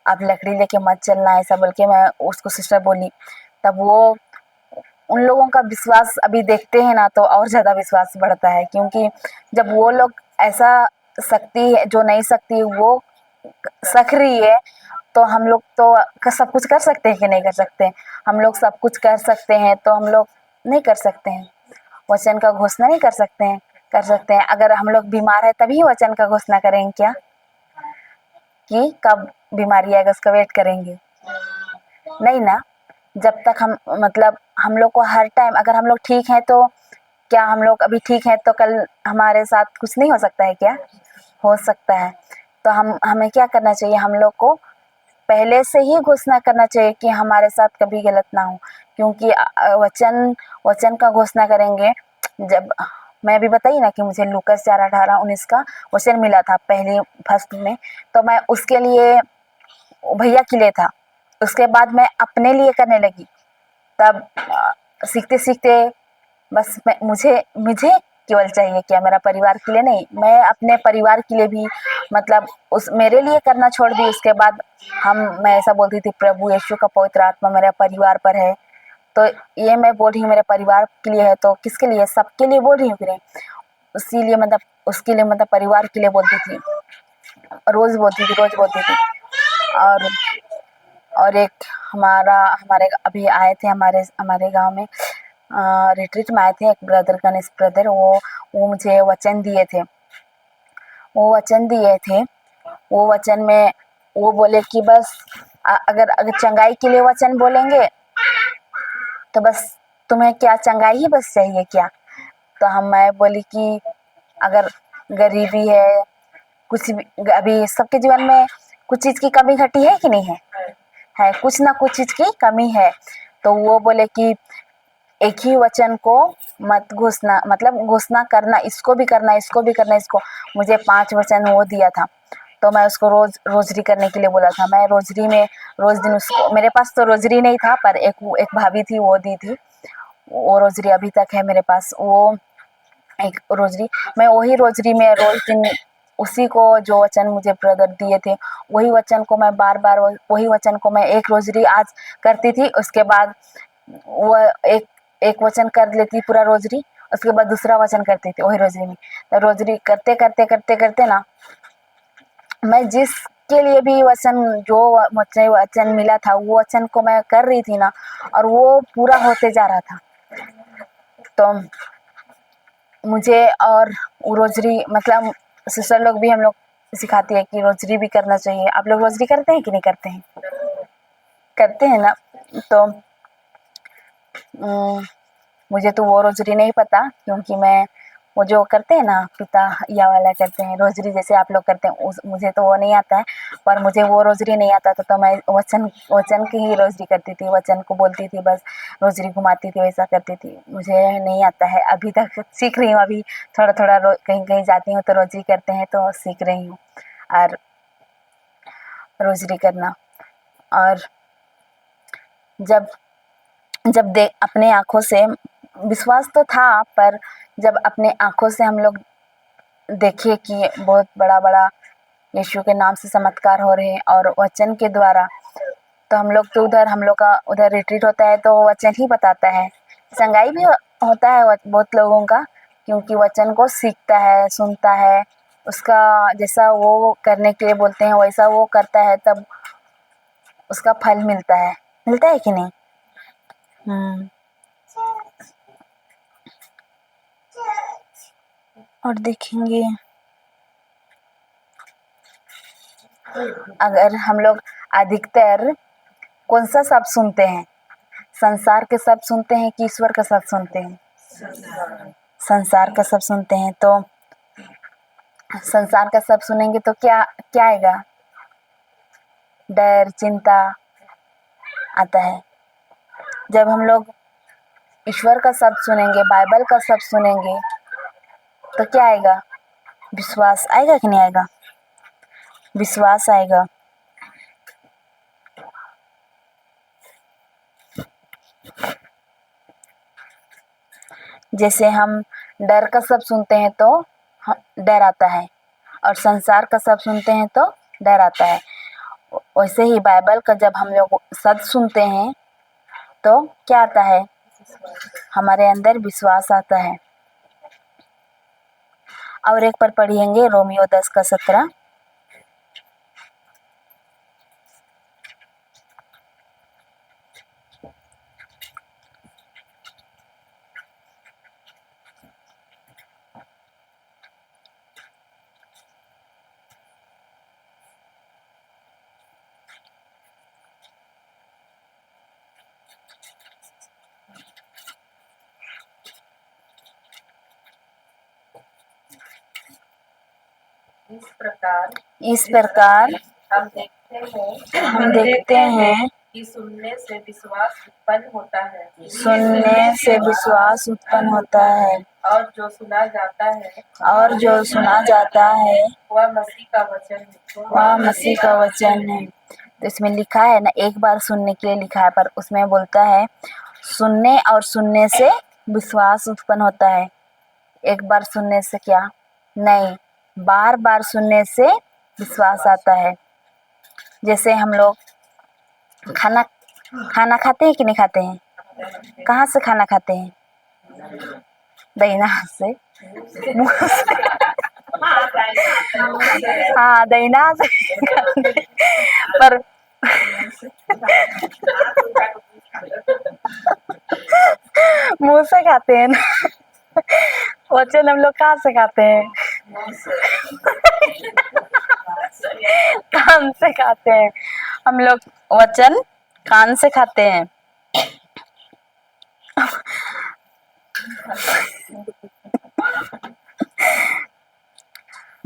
आप लकड़ी लेके मत चलना, ऐसा बोल के मैं उसको सिस्टर बोली। तब वो उन लोगों का विश्वास अभी देखते हैं ना, तो और ज़्यादा विश्वास बढ़ता है। क्योंकि जब वो लोग ऐसा शक्ति है जो नहीं सकती वो सख रही है, तो हम लोग तो सब कुछ कर सकते हैं कि नहीं कर सकते? हम लोग सब कुछ कर सकते हैं, तो हम लोग नहीं कर सकते हैं? वचन का घोषणा नहीं कर सकते हैं? कर सकते हैं। अगर हम लोग बीमार है तभी वचन का घोषणा करेंगे क्या, कि कब बीमारी आएगा उसका वेट करेंगे? नहीं ना। जब तक हम मतलब हम लोग को हर टाइम, अगर हम लोग ठीक हैं तो क्या हम लोग अभी ठीक हैं तो कल हमारे साथ कुछ नहीं हो सकता है क्या? हो सकता है। तो हमें क्या करना चाहिए? हम लोग को पहले से ही घोषणा करना चाहिए कि हमारे साथ कभी गलत ना हो। क्योंकि वचन का घोषणा करेंगे। जब मैं अभी बताई ना कि मुझे लूकास 4:18-19 का वचन मिला था पहली फर्स्ट में, तो मैं उसके लिए भैया के लिए था, उसके बाद मैं अपने लिए करने लगी। तब सीखते सीखते बस मुझे मुझे केवल चाहिए क्या, मेरा परिवार के लिए नहीं, मैं अपने परिवार के लिए भी मतलब उस मेरे लिए करना छोड़ दी। उसके बाद मैं ऐसा बोलती थी, प्रभु यीशु का पवित्र आत्मा मेरे परिवार पर है, तो ये मैं बोल रही हूँ मेरे परिवार के लिए है, तो किसके लिए? सबके लिए बोल रही हूँ फिर। इसीलिए मतलब उसके लिए मतलब परिवार के लिए बोलती थी, रोज बोलती थी। और एक हमारे अभी आए थे हमारे हमारे गांव में, रिट्रीट में आए थे एक ब्रदर, गणेश ब्रदर। वो मुझे वचन दिए थे वो वचन में वो बोले कि बस अगर अगर चंगाई के लिए वचन बोलेंगे तो बस तुम्हें क्या चंगाई ही बस चाहिए क्या? तो मैं बोली कि अगर गरीबी है, कुछ भी अभी सबके जीवन में कुछ चीज़ की कमी घटी है कि नहीं है? है, कुछ ना कुछ चीज़ की कमी है। तो वो बोले कि एक ही वचन को मत घोषणा, मतलब घोषणा करना, इसको भी करना, इसको भी करना, इसको। मुझे 5 वचन वो दिया था, तो मैं उसको रोजरी करने के लिए बोला था। मैं रोजरी में रोज दिन उसको, मेरे पास तो रोजरी नहीं था पर एक भाभी थी वो दी थी, वो रोजरी अभी तक है मेरे पास। वो एक रोजरी, मैं वही रोजरी में रोज दिन उसी को जो वचन मुझे ब्रदर दिए थे वही वचन को मैं बार बार वही वचन को मैं एक रोजरी आज करती थी, उसके बाद वो एक वचन कर लेती पूरा रोजरी, उसके बाद दूसरा वचन करती थी वही रोजरी में। तो रोजरी करते करते करते करते ना, मैं जिसके लिए भी वचन, जो मुझे वचन मिला था वो वचन को मैं कर रही थी ना, और वो पूरा होते जा रहा था। तो मुझे और रोजरी, मतलब सिस्टर लोग भी हम लोग सिखाती है कि रोजरी भी करना चाहिए। आप लोग रोजरी करते हैं कि नहीं करते हैं? करते हैं ना। तो मुझे तो वो रोजरी नहीं पता, क्योंकि मैं वो जो करते हैं ना पिता या वाला करते हैं रोजरी, जैसे आप लोग करते हैं, मुझे तो वो नहीं आता है। पर मुझे वो रोजरी नहीं आता था, तो मैं वचन की ही रोजरी करती थी, वचन को बोलती थी, बस रोजरी घुमाती थी, वैसा करती थी। मुझे नहीं आता है, अभी तक सीख रही हूँ। अभी थोड़ा थोड़ा कहीं कहीं जाती हूँ तो रोजरी करते हैं तो सीख रही हूँ और रोजरी करना। और जब जब अपने आँखों से, विश्वास तो था, पर जब अपने आँखों से हम लोग देखे कि बहुत बड़ा बड़ा यीशु के नाम से चमत्कार हो रहे हैं और वचन के द्वारा, तो हम लोग तो हम लोग का उधर रिट्रीट होता है तो वचन ही बताता है। संगाई भी होता है बहुत लोगों का, क्योंकि वचन को सीखता है, सुनता है, उसका जैसा वो करने के लिए बोलते हैं वैसा वो करता है, तब उसका फल मिलता है कि नहीं? और देखेंगे, अगर हम लोग अधिकतर कौन सा शब्द सुनते हैं? संसार के शब्द सुनते हैं कि ईश्वर का शब्द सुनते हैं? संसार का शब्द सुनते हैं। तो संसार का शब्द सुनेंगे तो क्या क्या आएगा? डर, चिंता आता है। जब हम लोग ईश्वर का शब्द सुनेंगे, बाइबल का शब्द सुनेंगे, तो क्या आएगा? विश्वास आएगा कि नहीं आएगा? विश्वास आएगा। जैसे हम डर का शब्द सुनते हैं तो डर आता है, और संसार का शब्द सुनते हैं तो डर आता है। वैसे ही बाइबल का जब हम लोग शब्द सुनते हैं तो क्या आता है? हमारे अंदर विश्वास आता है। और एक पर पढ़ेंगे रोमियो 10:17। इस प्रकार हम देखते हैं कि सुनने से विश्वास उत्पन्न होता है, सुनने से विश्वास उत्पन्न होता है, और जो सुना जाता है वह मसीह का वचन है। वह मसीह का वचन है। तो इसमें लिखा है ना, एक बार सुनने के लिए लिखा है, पर उसमें बोलता है सुनने, और सुनने से विश्वास उत्पन्न होता है। एक बार सुनने से क्या नहीं, बार बार सुनने से विश्वास आता है। जैसे हम लोग खाना खाते हैं कि नहीं खाते हैं? कहाँ से खाना खाते हैं? दहीना से, मुंह से। हाँ, दहीना से पर मुंह से खाते हैं ना। वचन हम लोग कहाँ से खाते हैं? कान से खाते हैं हम लोग, वचन कान से खाते हैं।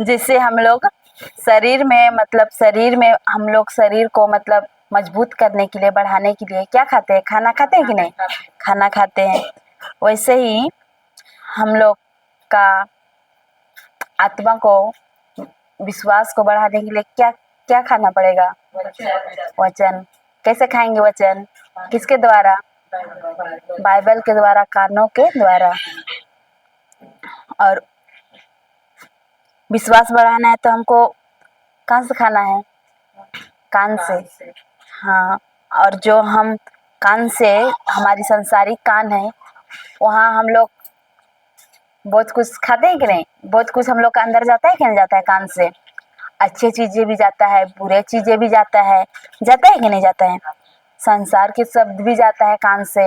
जिससे हम लोग शरीर में, मतलब शरीर में हम लोग शरीर को मतलब मजबूत करने के लिए, बढ़ाने के लिए क्या खाते हैं? खाना खाते हैं कि नहीं? खाना खाते हैं। वैसे ही हम लोग का आत्मा को, विश्वास को बढ़ाने के लिए क्या क्या खाना पड़ेगा? वचन। कैसे खाएंगे वचन? किसके द्वारा? बाइबल के द्वारा, कानों के द्वारा। और विश्वास बढ़ाना है तो हमको कहाँ से खाना है? कान से। हाँ, और जो हम कान से, हमारी संसारिक कान है, वहाँ हम लोग बहुत कुछ खाते हैं कि नहीं? बहुत कुछ हम लोग का अंदर जाता है कि नहीं जाता है? कान से अच्छी चीजें भी जाता है, बुरे चीजें भी जाता है कि नहीं जाता है? संसार के शब्द भी जाता है कान से,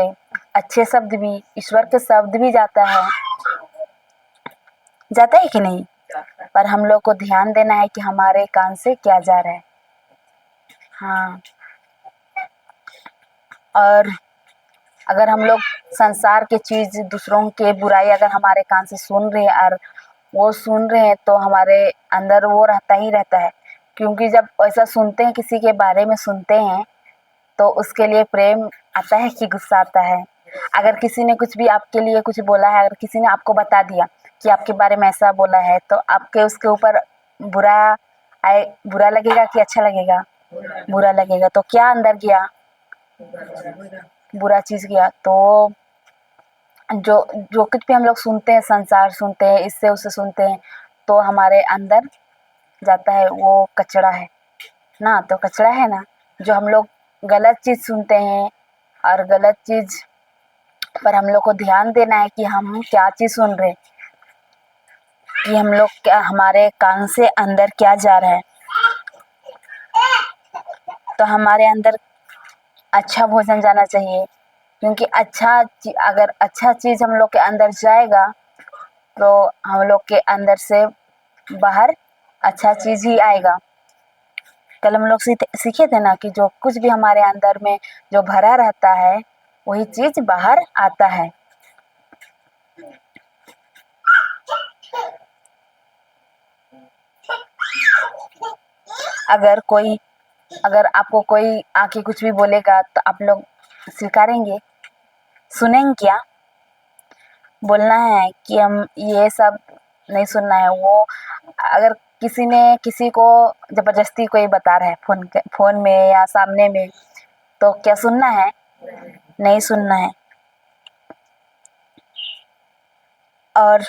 अच्छे शब्द भी, ईश्वर के शब्द भी जाता है कि नहीं? पर हम लोग को ध्यान देना है कि हमारे कान से क्या जा रहा है। हाँ, और अगर हम लोग संसार के चीज, दूसरों के बुराई अगर हमारे कान से सुन रहे हैं और वो सुन रहे हैं, तो हमारे अंदर वो रहता ही रहता है। क्योंकि जब ऐसा सुनते हैं, किसी के बारे में सुनते हैं, तो उसके लिए प्रेम आता है कि गुस्सा आता है? अगर किसी ने कुछ भी आपके लिए कुछ बोला है, अगर किसी ने आपको बता दिया कि आपके बारे में ऐसा बोला है, तो आपके उसके ऊपर बुरा लगेगा कि अच्छा लगेगा? बुरा लगेगा। तो क्या अंदर गया? बुरा चीज गया। तो जो जो कुछ भी हम लोग सुनते हैं, संसार सुनते हैं, इससे उससे सुनते हैं, तो हमारे अंदर जाता है, वो कचरा है ना? तो कचरा है ना, जो हम लोग गलत चीज सुनते हैं, और गलत चीज पर हम लोग को ध्यान देना है कि हम क्या चीज सुन रहे हैं, कि हम लोग क्या, हमारे कान से अंदर क्या जा रहा है। तो हमारे अंदर अच्छा भोजन जाना चाहिए, क्योंकि अगर अच्छा चीज हम लोग के अंदर जाएगा, तो हम लोग के अंदर से बाहर अच्छा चीज ही आएगा। कल हम लोग सीखे थे ना कि जो कुछ भी हमारे अंदर में जो भरा रहता है, वही चीज बाहर आता है। अगर आपको कोई आके कुछ भी बोलेगा, तो आप लोग स्वीकारेंगे? सुनेंगे क्या? बोलना है कि हम ये सब नहीं सुनना है। वो अगर किसी ने किसी को जबरदस्ती कोई बता रहा है फोन में या सामने में, तो क्या सुनना है? नहीं सुनना है। और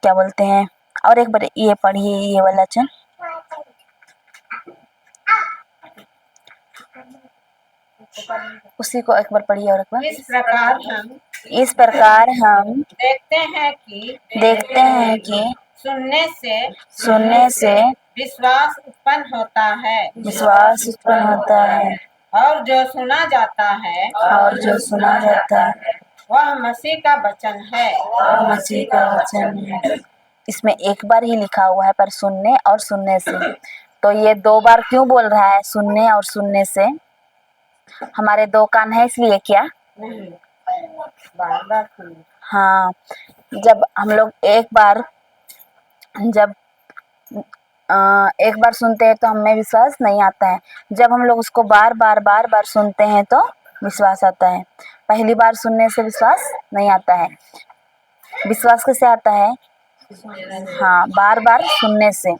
क्या बोलते हैं, और एक बार ये पढ़िए, ये वाला चन, उसी को एक बार पढ़िए और एक बार। इस प्रकार हम देखते हैं कि सुनने से विश्वास उत्पन्न होता है, और जो सुना जाता है वह मसीह का वचन है। मसीह का वचन है। इसमें एक बार ही लिखा हुआ है, पर सुनने और सुनने से, तो ये 2 बार क्यों बोल रहा है? सुनने और सुनने से। हमारे 2 कान है इसलिए क्या? नहीं, बार-बार सुनिए। हाँ, जब हम लोग जब एक बार सुनते हैं तो हमें विश्वास नहीं आता है। जब हम लोग उसको बार बार सुनते हैं तो विश्वास आता है। पहली बार सुनने से विश्वास नहीं आता है। विश्वास कैसे आता है? हाँ, बार बार सुनने से।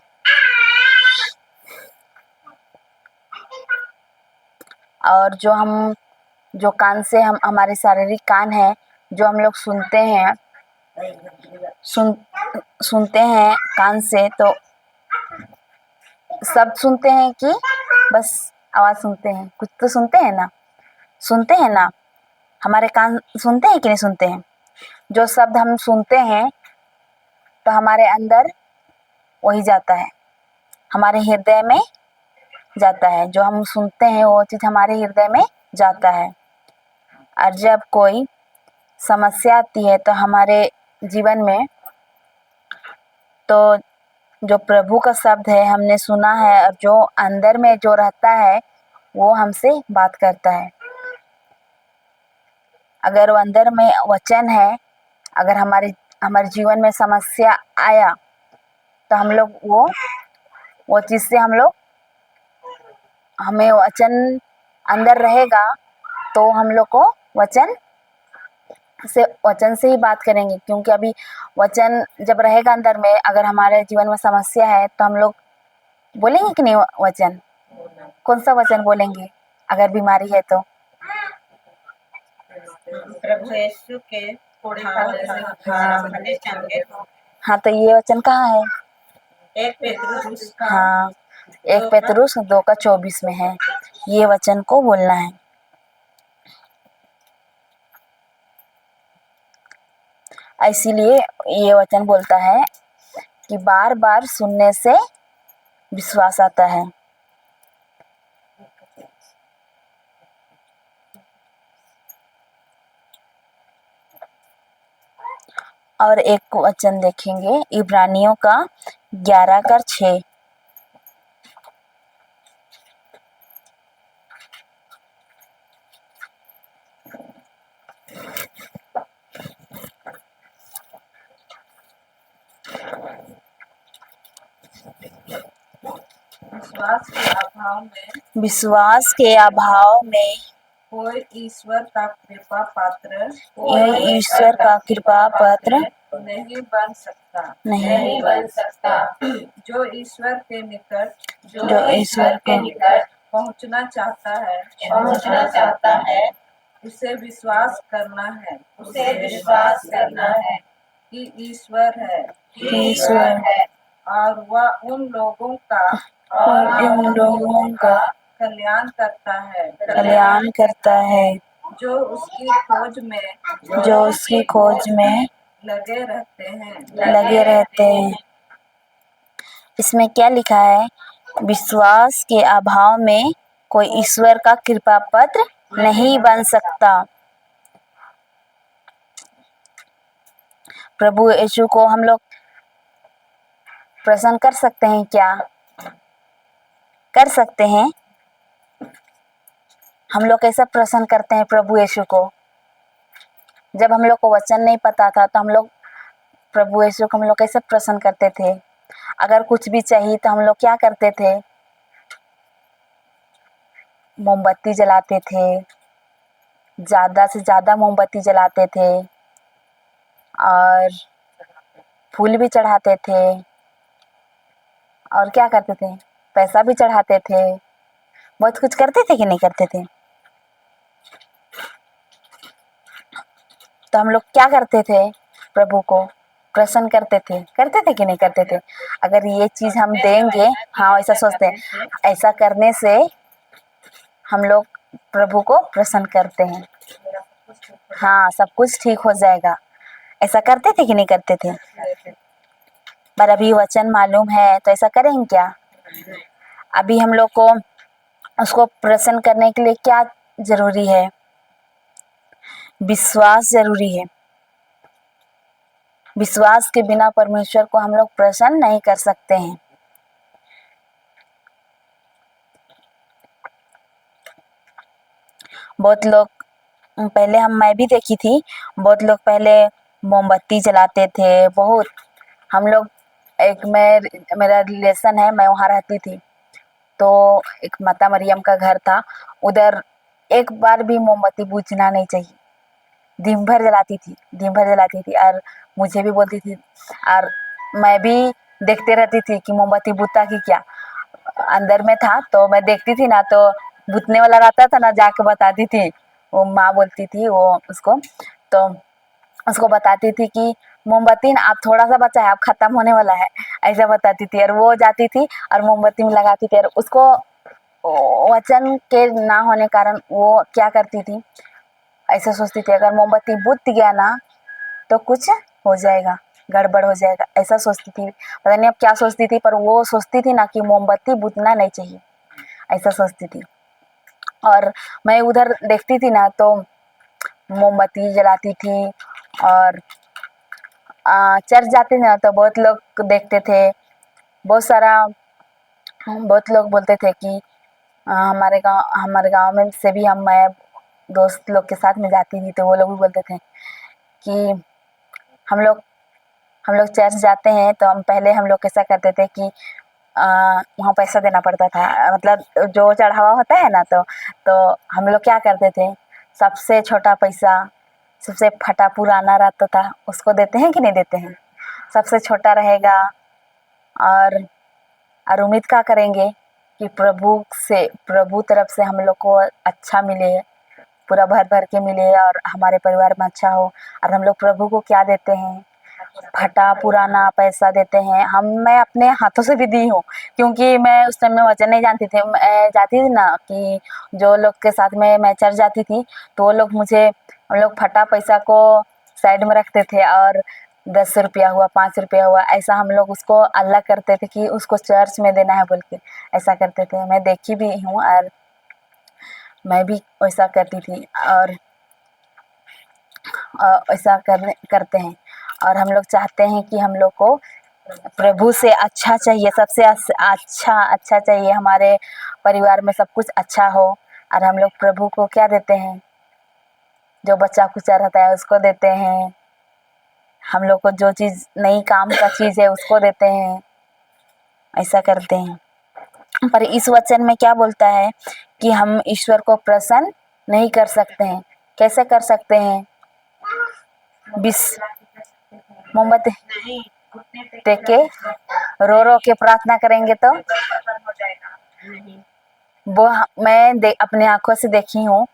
और जो कान से हमारे शारीरिक कान है, जो हम लोग सुनते हैं कान से, तो सब सुनते हैं कि बस आवाज सुनते हैं? कुछ तो सुनते हैं ना? हमारे कान सुनते हैं कि नहीं सुनते हैं? जो शब्द हम सुनते हैं, तो हमारे अंदर वही जाता है, हमारे हृदय में जाता है। जो हम सुनते हैं वो चीज हमारे हृदय में जाता है। और जब कोई समस्या आती है तो हमारे जीवन में, तो जो प्रभु का शब्द है हमने सुना है और जो अंदर में जो रहता है वो हमसे बात करता है। अगर वो अंदर में वचन है, अगर हमारे जीवन में समस्या आया तो हम लोग वो चीज़ से हमें वचन अंदर रहेगा तो हम लोग को वचन से ही बात करेंगे, क्योंकि अभी वचन जब रहेगा अंदर में, अगर हमारे जीवन में समस्या है तो हम लोग बोलेंगे कि नहीं वचन? कौन सा वचन बोलेंगे अगर बीमारी है तो? प्रभु यीशु के भले चंगे हो। हाँ, तो ये वचन कहाँ है? 1 पेतरुस हाँ, 1 पेतरुस 2:24 में है। ये वचन को बोलना है। इसीलिए ये वचन बोलता है कि बार बार सुनने से विश्वास आता है। और एक वचन देखेंगे इब्रानियों का 11:6। विश्वास के अभाव में कोई ईश्वर का कृपा पात्र नहीं बन सकता। जो ईश्वर के निकट पहुंचना चाहता है उसे विश्वास करना है कि ईश्वर है और वह उन लोगों का कल्याण करता है जो उसकी खोज में लगे रहते हैं। इसमें क्या लिखा है? विश्वास के अभाव में कोई ईश्वर का कृपा पात्र नहीं बन सकता। प्रभु यीशु को हम लोग प्रसन्न कर सकते हैं क्या? कर सकते हैं। हम लोग कैसा प्रसन्न करते हैं प्रभु यीशु को? जब हम लोग को वचन नहीं पता था तो हम लोग प्रभु यीशु को हम लोग कैसे प्रसन्न करते थे? अगर कुछ भी चाहिए तो हम लोग क्या करते थे? मोमबत्ती जलाते थे, ज़्यादा से ज़्यादा मोमबत्ती जलाते थे और फूल भी चढ़ाते थे और क्या करते थे? पैसा भी चढ़ाते थे। बहुत कुछ करते थे कि नहीं करते थे? तो हम लोग क्या करते थे? प्रभु को प्रसन्न करते थे कि नहीं करते थे? अगर ये चीज़ हम देंगे, हाँ ऐसा सोचते हैं, ऐसा करने से हम लोग प्रभु को प्रसन्न करते हैं। हाँ, सब कुछ ठीक हो जाएगा। ऐसा करते थे कि नहीं करते थे? पर अभी वचन मालूम है तो ऐसा करेंगे क्या? अभी हम लोग को उसको प्रसन्न करने के लिए क्या जरूरी है? विश्वास जरूरी है। विश्वास के बिना परमेश्वर को हम लोग प्रसन्न नहीं कर सकते हैं। बहुत लोग पहले मैं भी देखी थी, बहुत लोग पहले मोमबत्ती जलाते थे। बहुत हम लोग मेरा रिलेशन है, मैं वहाँ रहती थी तो एक माता मरियम का घर था, उधर एक बार भी मोमबत्ती बुझना नहीं चाहिए। दिन भर जलाती थी और मुझे भी बोलती थी और मैं भी देखते रहती थी कि मोमबत्ती बुझता कि क्या। अंदर में था तो मैं देखती थी ना, तो बुझने वाला रहता था ना, जाके बताती थी। वो माँ बोलती थी वो उसको बताती थी कि मोमबत्ती ना आप थोड़ा सा बचा है, आप खत्म होने वाला है, ऐसा बताती थी। और वो जाती थी और मोमबत्ती में लगाती थी और उसको वचन के ना होने कारण वो क्या करती थी, ऐसा सोचती थी अगर मोमबत्ती बुझ गया ना तो कुछ हो जाएगा, गड़बड़ हो जाएगा, ऐसा सोचती थी। पता नहीं अब क्या सोचती थी, पर वो सोचती थी ना कि मोमबत्ती बुझना नहीं चाहिए, ऐसा सोचती थी। और मैं उधर देखती थी ना तो मोमबत्ती जलाती थी और चर्च जाते थे ना तो बहुत लोग देखते थे बहुत सारा बहुत लोग बोलते थे कि हमारे गांव में से भी मैं दोस्त लोग के साथ में जाती थी तो वो लोग भी बोलते थे कि हम लोग हम लोग चर्च जाते हैं तो हम लोग कैसा करते थे कि वहाँ पैसा देना पड़ता था, मतलब जो चढ़ावा होता है ना, तो हम लोग क्या करते थे, सबसे छोटा पैसा, सबसे फटा पुराना रहता था उसको देते हैं कि नहीं देते हैं, सबसे छोटा रहेगा। और उम्मीद क्या करेंगे कि प्रभु तरफ से हम लोग को अच्छा मिले, पूरा भर भर के मिले और हमारे परिवार में अच्छा हो। और हम लोग प्रभु को क्या देते हैं, फटा पुराना पैसा देते हैं। मैं अपने हाथों से भी दी हूँ, क्योंकि मैं उस टाइम में वचन नहीं जानती थी। मैं जाती थी ना कि जो लोग के साथ में मैं चर्च जाती थी तो वो लोग हम लोग फटा पैसा को साइड में रखते थे और 10 रुपया हुआ, 5 रुपया हुआ, ऐसा हम लोग उसको अलग करते थे कि उसको चर्च में देना है बोल के ऐसा करते थे। मैं देखी भी हूँ और मैं भी वैसा करती थी और ऐसा करते हैं। और हम लोग चाहते हैं कि हम लोग को प्रभु से अच्छा चाहिए, सबसे अच्छा चाहिए, हमारे परिवार में सब कुछ अच्छा हो। और हम लोग प्रभु को क्या देते हैं, जो बच्चा कुचा रहता है उसको देते हैं, हम लोग को जो चीज़ नई काम का चीज़ है उसको देते हैं, ऐसा करते हैं। पर इस वचन में क्या बोलता है कि हम ईश्वर को प्रसन्न नहीं कर सकते हैं। कैसे कर सकते हैं, मोमबत्ती टेक के रो रो के प्रार्थना करेंगे तो नहीं। वो मैं अपने आंखों से देखी हूँ।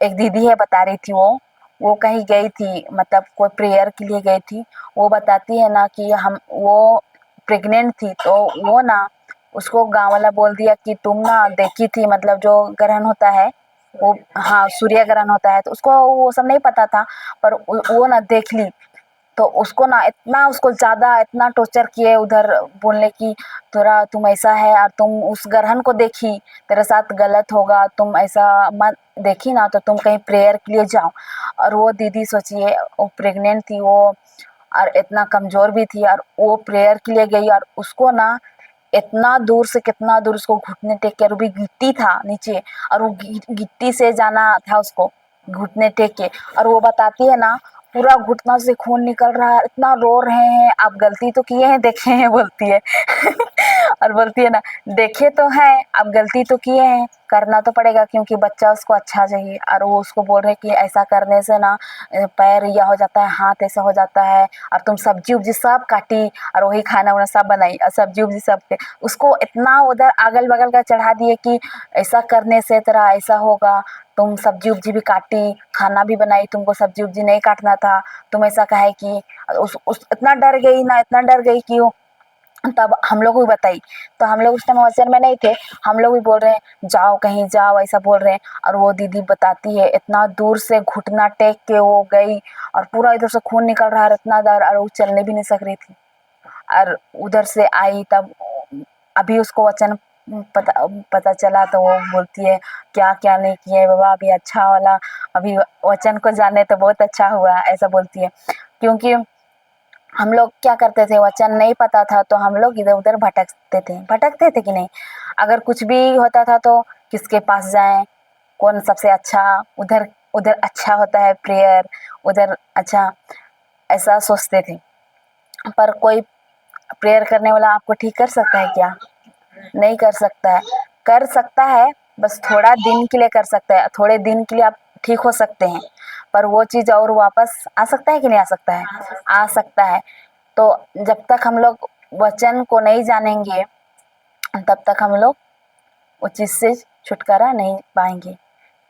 एक दीदी है, बता रही थी वो कहीं गई थी, मतलब कोई प्रेयर के लिए गई थी। वो बताती है ना कि वो प्रेग्नेंट थी, तो वो ना उसको गांव वाला बोल दिया कि तुम ना देखी थी, मतलब जो ग्रहण होता है वो, हाँ सूर्य ग्रहण होता है, तो उसको वो सब नहीं पता था, पर वो ना देख ली। तो उसको ना इतना, उसको ज़्यादा इतना टॉर्चर किए उधर, बोलने की थोड़ा तुम ऐसा है और तुम उस ग्रहण को देखी, तेरे साथ गलत होगा, तुम ऐसा मत देखी ना, तो तुम कहीं प्रेयर के लिए जाओ। और वो दीदी सोचिए, वो प्रेग्नेंट थी वो, और इतना कमज़ोर भी थी, और वो प्रेयर के लिए गई और उसको ना इतना दूर से, कितना दूर उसको घुटने टेक के, और वो भी गिट्टी था नीचे, और वो गिट्टी से जाना था उसको घुटने टेक के। और वो बताती है ना पूरा घुटना से खून निकल रहा है, इतना रो रहे हैं, आप गलती तो किए हैं, देखे हैं, बोलती है। और बोलती है ना, देखे तो है, आप गलती तो किए हैं, करना तो पड़ेगा क्योंकि बच्चा उसको अच्छा चाहिए। और वो उसको बोल रहे कि ऐसा करने से ना पैर यह हो जाता है, हाथ ऐसा हो जाता है, और तुम सब्जी उब्जी सब काटी और वही खाना वाना सब बनाई, और सब्जी उब्जी सब के उसको इतना उधर अगल बगल का चढ़ा दिए कि ऐसा करने से तेरा ऐसा होगा, तुम सब्जी उब्जी भी काटी, खाना भी बनाई, तुमको सब्जी उब्जी नहीं काटना था, तुम ऐसा कहे कि उस इतना डर गई ना, इतना डर गई कि वो, तब हम लोग को भी बताई। तो हम लोग उस टाइम हॉस्टल में नहीं थे, हम लोग भी बोल रहे हैं जाओ कहीं जाओ, ऐसा बोल रहे हैं। और वो दीदी बताती है इतना दूर से घुटना टेक के वो गई, और पूरा इधर से खून निकल रहा है, इतना दर्द, और वो चलने भी नहीं सक रही थी। और उधर से आई तब अभी उसको वचन पता चला, तो वो बोलती है क्या क्या नहीं किए बाबा, अभी अच्छा वाला, अभी वचन को जाने तो बहुत अच्छा हुआ, ऐसा बोलती है। क्योंकि हम लोग क्या करते थे, वचन नहीं पता था तो हम लोग इधर उधर भटकते थे कि नहीं। अगर कुछ भी होता था तो किसके पास जाएं, कौन सबसे अच्छा, उधर उधर अच्छा होता है प्रेयर, उधर अच्छा, ऐसा सोचते थे। पर कोई प्रेयर करने वाला आपको ठीक कर सकता है क्या? नहीं कर सकता है। कर सकता है, बस थोड़ा दिन के लिए कर सकता है, थोड़े दिन के लिए आप ठीक हो सकते हैं, पर वो चीज़ और वापस आ सकता है कि नहीं आ सकता है? आ सकता है। तो जब तक हम लोग वचन को नहीं जानेंगे तब तक हम लोग उस चीज़ से छुटकारा नहीं पाएंगे।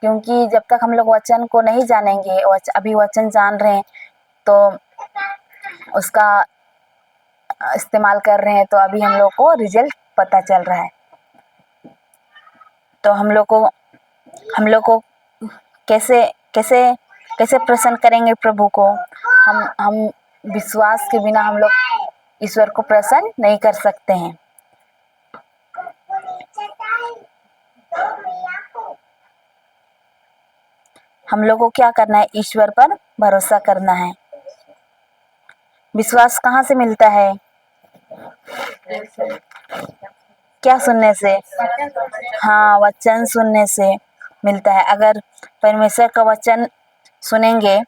क्योंकि जब तक हम लोग वचन को नहीं जानेंगे, अभी वचन जान रहे हैं तो उसका इस्तेमाल कर रहे हैं, तो अभी हम लोग को रिजल्ट पता चल रहा है। तो हम लोग को कैसे कैसे कैसे प्रसन्न करेंगे प्रभु को? हम विश्वास के बिना हम लोग ईश्वर को प्रसन्न नहीं कर सकते हैं। हम लोग को क्या करना है? ईश्वर पर भरोसा करना है। विश्वास कहाँ से मिलता है? क्या सुनने से? हाँ, वचन सुनने से मिलता है। अगर परमेश्वर का वचन सुनेंगे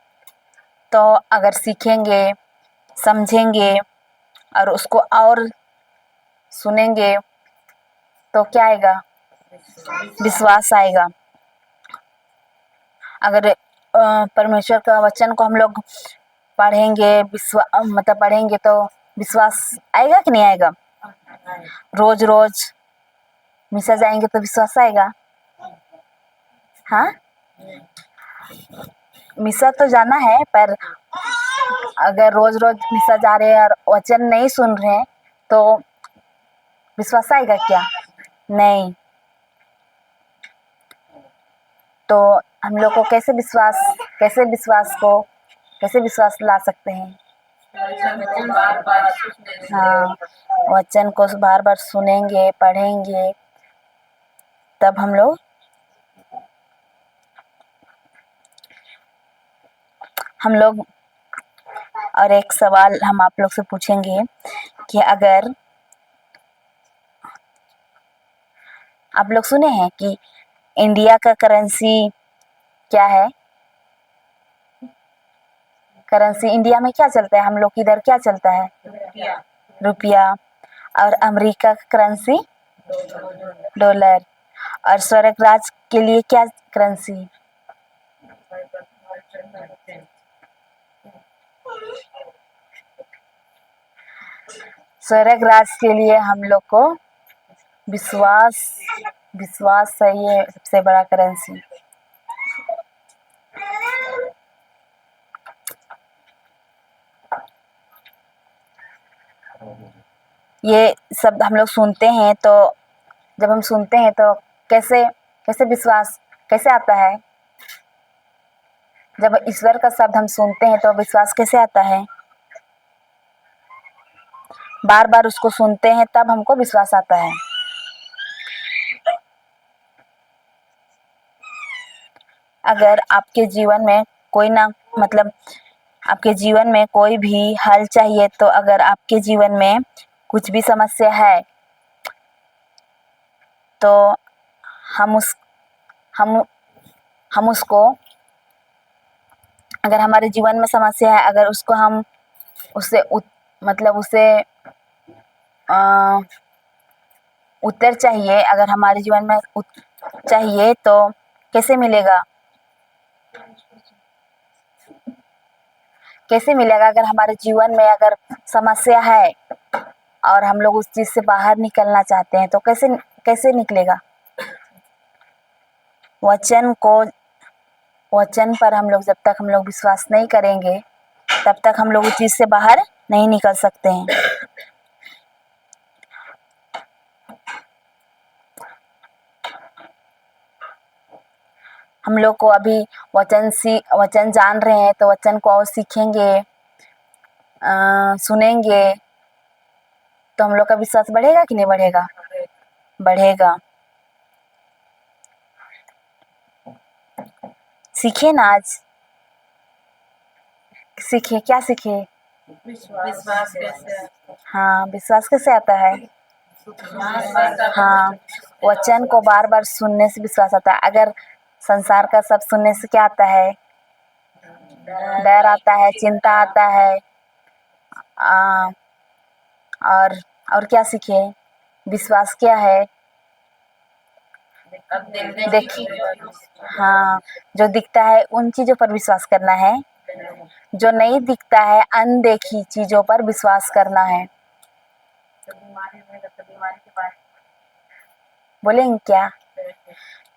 तो अगर सीखेंगे, समझेंगे और उसको और सुनेंगे तो क्या आएगा? विश्वास आएगा। अगर परमेश्वर का वचन को हम लोग पढ़ेंगे, मतलब पढ़ेंगे तो विश्वास आएगा कि नहीं आएगा? रोज रोज मिसा जाएंगे तो विश्वास आएगा? हाँ, मिसा तो जाना है, पर अगर रोज रोज मिसा जा रहे हैं और वचन नहीं सुन रहे हैं तो विश्वास आएगा क्या? नहीं। तो हम लोग को कैसे विश्वास ला सकते हैं? हाँ, वचन को बार बार सुनेंगे, पढ़ेंगे, तब हम लोग और एक सवाल हम आप लोग से पूछेंगे कि अगर आप लोग सुने हैं कि इंडिया का करेंसी क्या है? करेंसी इंडिया में क्या चलता है? हम लोग इधर क्या चलता है? रुपया। और अमेरिका का करेंसी डॉलर। और स्वर्ग राज के लिए क्या करेंसी? स्वर्ग राज के लिए हम लोग को विश्वास चाहिए, सबसे बड़ा करेंसी। ये शब्द हम लोग सुनते हैं तो जब हम सुनते हैं तो कैसे विश्वास कैसे आता है? जब ईश्वर का शब्द हम सुनते हैं तो विश्वास कैसे आता है? बार बार उसको सुनते हैं तब हमको विश्वास आता है। अगर आपके जीवन में आपके जीवन में कोई भी हल चाहिए, तो अगर आपके जीवन में कुछ भी समस्या है तो हम उसको, अगर हमारे जीवन में समस्या है, अगर उसको हम उसे उत्तर चाहिए, अगर हमारे जीवन में चाहिए तो कैसे मिलेगा? अगर हमारे जीवन में अगर समस्या है और हम लोग उस चीज से बाहर निकलना चाहते हैं तो कैसे निकलेगा? वचन पर जब तक हम लोग विश्वास नहीं करेंगे तब तक हम लोग उस चीज से बाहर नहीं निकल सकते हैं। हम लोग को अभी वचन जान रहे हैं तो वचन को और सीखेंगे, सुनेंगे तो हम लोग का विश्वास बढ़ेगा कि नहीं बढ़ेगा? बढ़ेगा। सीखे ना आज। क्या सीखे? विश्वास कैसे? हाँ, विश्वास कैसे आता है? हाँ, वचन को बार बार सुनने से विश्वास आता है। अगर संसार का सब सुनने से क्या आता है? डर आता है, चिंता आता है। और क्या सीखे? विश्वास क्या है? देखिए, हाँ, जो दिखता है उन चीजों पर विश्वास करना है, जो नहीं दिखता है अनदेखी चीजों पर विश्वास करना है। बोलेंगे क्या?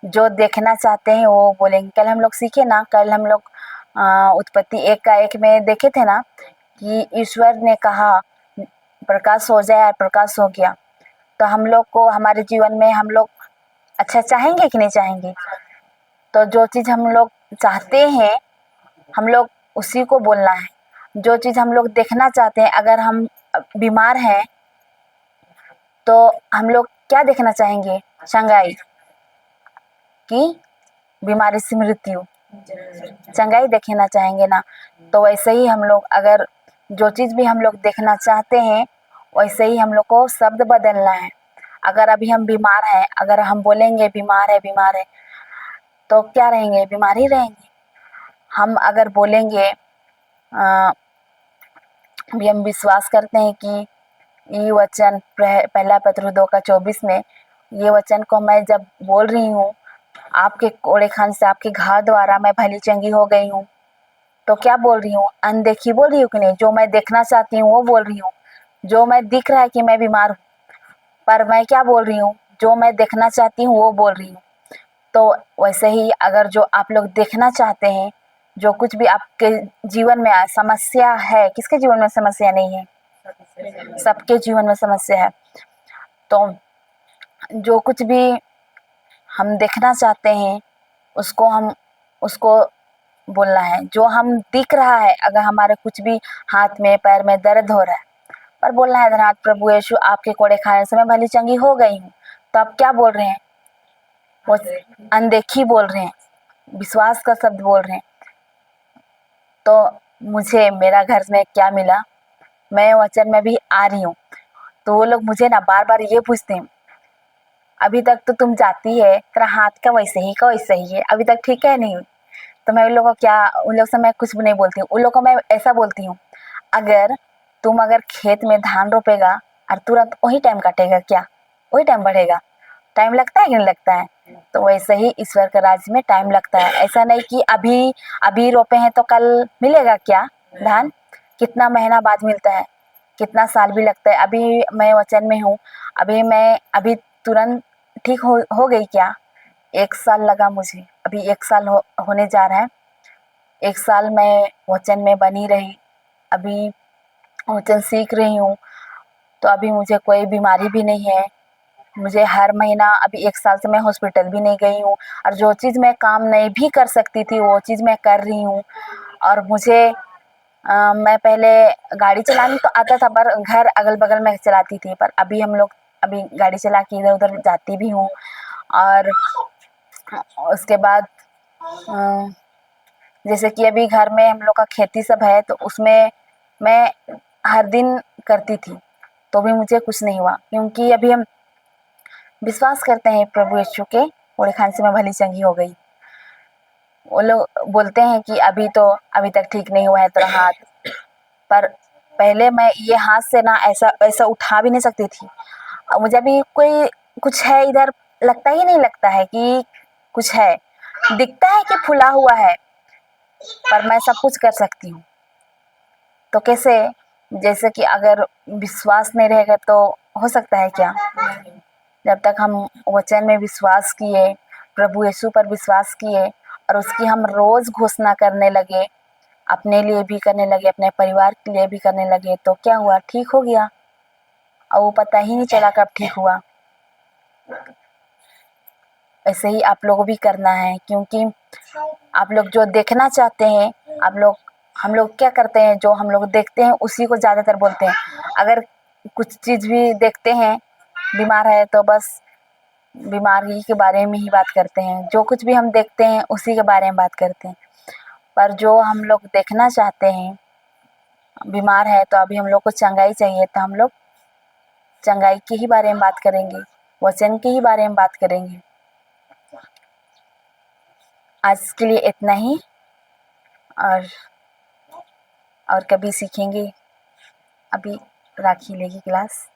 जो देखना चाहते हैं वो बोलेंगे। कल हम लोग सीखे ना, कल हम लोग उत्पत्ति 1:1 में देखे थे ना कि ईश्वर ने कहा प्रकाश हो जाए और प्रकाश हो गया। तो हम लोग को हमारे जीवन में हम लोग अच्छा चाहेंगे कि नहीं चाहेंगे? तो जो चीज़ हम लोग चाहते हैं हम लोग उसी को बोलना है। जो चीज़ हम लोग देखना चाहते हैं, अगर हम बीमार हैं तो हम लोग क्या देखना चाहेंगे? चंगाई की बीमारी से मृत्यु, चंगाई देखना चाहेंगे ना। तो वैसे ही हम लोग अगर जो चीज़ भी हम लोग देखना चाहते हैं वैसे ही हम लोग को शब्द बदलना है। अगर अभी हम बीमार हैं, अगर हम बोलेंगे बीमार है तो क्या रहेंगे, बीमार ही रहेंगे। हम अगर बोलेंगे अभी हम विश्वास करते हैं कि ये वचन पहला पत्र 2:24 में ये वचन को मैं जब बोल रही हूँ, आपके कोड़े खान से, आपके घाव द्वारा मैं भली चंगी हो गई हूँ, तो क्या बोल रही हूँ, अनदेखी बोल रही हूँ कि नहीं। जो मैं देखना चाहती हूँ वो बोल रही हूँ। जो मैं दिख रहा है कि मैं बीमार हूँ, पर मैं क्या बोल रही हूँ, जो मैं देखना चाहती हूँ वो बोल रही हूँ। तो वैसे ही अगर जो आप लोग देखना चाहते हैं, जो कुछ भी आपके जीवन में समस्या है, किसके जीवन में समस्या नहीं है, सबके जीवन में समस्या है। तो जो कुछ भी हम देखना चाहते हैं उसको बोलना है। जो हम दिख रहा है, अगर हमारे कुछ भी हाथ में पैर में दर्द हो रहा है, पर बोलना है धन्यवाद प्रभु यीशु, आपके कोड़े खाने से मैं भली चंगी हो गई हूँ। तो आप क्या बोल रहे हैं, वो अनदेखी बोल रहे हैं, विश्वास का शब्द बोल रहे हैं। तो मुझे मेरा घर में क्या मिला, मैं वचन में भी आ रही हूँ। तो वो लोग मुझे ना बार बार ये पूछते हैं, अभी तक तो तुम जाती है, तेरा हाथ का वैसे ही है, अभी तक ठीक है नहीं। तो मैं उन लोग से मैं कुछ भी नहीं बोलती हूँ। उन लोग को मैं ऐसा बोलती हूँ, अगर खेत में धान रोपेगा और तुरंत वही टाइम काटेगा क्या, वही टाइम बढ़ेगा, टाइम लगता है कि नहीं लगता है। तो वैसे ही ईश्वर के राज्य में टाइम लगता है। ऐसा नहीं कि अभी रोपे हैं तो कल मिलेगा क्या धान, कितना महीना बाद मिलता है, कितना साल भी लगता है। अभी मैं वचन में हूँ, अभी तुरंत ठीक हो गई क्या, 1 साल लगा मुझे, अभी 1 साल होने जा रहा है। 1 साल मैं वचन में बनी रही, अभी वचन सीख रही हूँ। तो अभी मुझे कोई बीमारी भी नहीं है। मुझे हर महीना, अभी 1 साल से मैं हॉस्पिटल भी नहीं गई हूँ। और जो चीज़ मैं काम नहीं भी कर सकती थी वो चीज़ मैं कर रही हूँ। और मुझे मैं पहले गाड़ी चलानी तो आता था, पर घर अगल बगल में चलाती थी, पर अभी गाड़ी चला के इधर उधर जाती भी हूँ। और उसके बाद जैसे कि अभी घर में हम लोग का खेती सब है, तो उसमें मैं हर दिन करती थी, तो भी मुझे कुछ नहीं हुआ, क्योंकि अभी हम विश्वास करते हैं प्रभु यीशु के कोड़े खाने से मैं भली चंगी हो गई। वो लोग बोलते हैं कि अभी तक ठीक नहीं हुआ है तेरा हाथ, पर पहले मैं ये हाथ से ना ऐसा उठा भी नहीं सकती थी। और मुझे अभी कोई कुछ है इधर, लगता है कि कुछ है, दिखता है कि फुला हुआ है, पर मैं सब कुछ कर सकती हूँ। तो कैसे, जैसे कि अगर विश्वास नहीं रहेगा तो हो सकता है क्या। जब तक हम वचन में विश्वास किए, प्रभु यीशु पर विश्वास किए और उसकी हम रोज घोषणा करने लगे, अपने लिए भी करने लगे, अपने परिवार के लिए भी करने लगे, तो क्या हुआ, ठीक हो गया। और वो पता ही नहीं चला कब ठीक हुआ। ऐसे ही आप लोगों भी करना है, क्योंकि आप लोग जो देखना चाहते हैं, हम लोग क्या करते हैं, जो हम लोग देखते हैं उसी को ज़्यादातर बोलते हैं। अगर कुछ चीज़ भी देखते हैं बीमार है तो बस बीमारी के बारे में ही बात करते हैं, जो कुछ भी हम देखते हैं उसी के बारे में बात करते हैं। पर जो हम लोग देखना चाहते हैं, बीमार है तो अभी हम लोग को चंगाई चाहिए, तो हम लोग चंगाई के ही बारे में बात करेंगे, वचन के ही बारे में बात करेंगे। आज के लिए इतना ही, और कभी सीखेंगे। अभी राखी लेगी क्लास।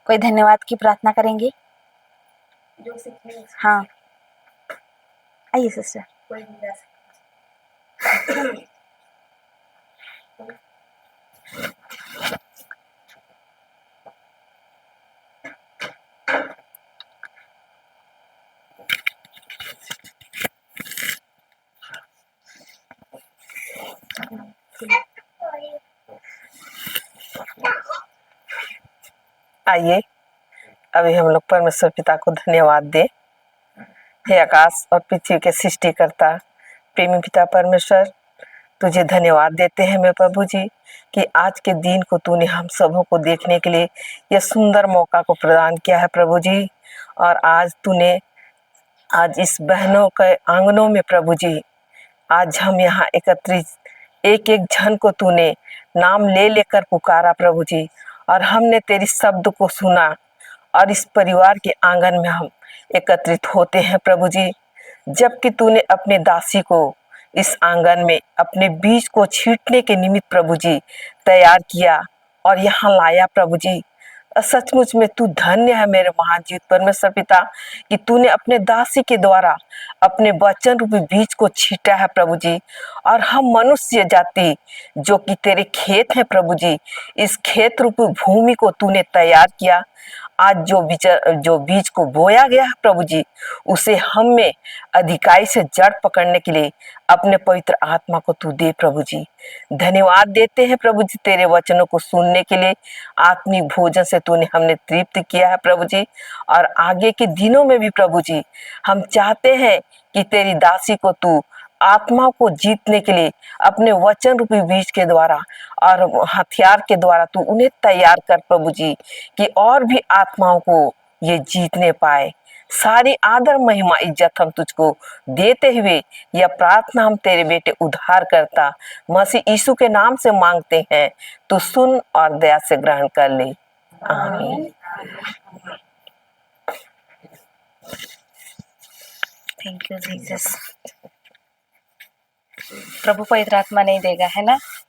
कोई धन्यवाद की प्रार्थना करेंगे? जो सीखने हाँ, आइए सिस्टर। कोई भी जा सकता आइए अभी हम लोग परमेश्वर पिता को धन्यवाद दें। हे आकाश और पृथ्वी के सृष्टिकर्ता प्रेमी पिता परमेश्वर, तुझे धन्यवाद देते हैं मैं प्रभु जी कि आज के दिन को तूने हम सबों को देखने के लिए यह सुंदर मौका को प्रदान किया है प्रभु जी। और आज तूने आज इस बहनों के आंगनों में प्रभु जी, आज हम यहाँ एकत्रित एक एक जन को तूने नाम ले लेकर पुकारा प्रभु जी, और हमने तेरी शब्द को सुना, और इस परिवार के आंगन में हम एकत्रित होते हैं प्रभु जी। जबकि तूने अपने दासी को इस आंगन में अपने बीज को छींटने के निमित्त प्रभु जी तैयार किया और यहाँ लाया प्रभु जी। सचमुच में तू धन्य है मेरे महाजीत परमेश्वर पिता, कि तूने अपने दासी के द्वारा अपने वचन रूपी बीज को छींटा है प्रभु जी। और हम मनुष्य जाति जो कि तेरे खेत है प्रभु जी, इस खेत रूपी भूमि को तूने तैयार किया। आज जो बीज को बोया गया है प्रभु जी, उसे हम में अधिकाई से जड़ पकड़ने के लिए अपने पवित्र आत्मा को तू दे प्रभु जी। धन्यवाद देते हैं प्रभु जी तेरे वचनों को सुनने के लिए। आत्मिक भोजन से तूने हमने तृप्त किया है प्रभु जी, और आगे के दिनों में भी प्रभु जी हम चाहते हैं कि तेरी दासी को तू आत्मा को जीतने के लिए अपने वचन रूपी बीज के द्वारा और हथियार के द्वारा तू उन्हें तैयार कर प्रभु जी, कि और भी आत्माओं को ये जीतने पाए। सारी आदर महिमा इज्जत हम तुझको देते हुए यह प्रार्थना हम तेरे बेटे उद्धार करता मसीह यीशु के नाम से मांगते हैं, तो सुन और दया से ग्रहण कर ले। आमीन। Thank you Jesus. प्रभु पवित्र आत्मा नहीं देगा, है ना।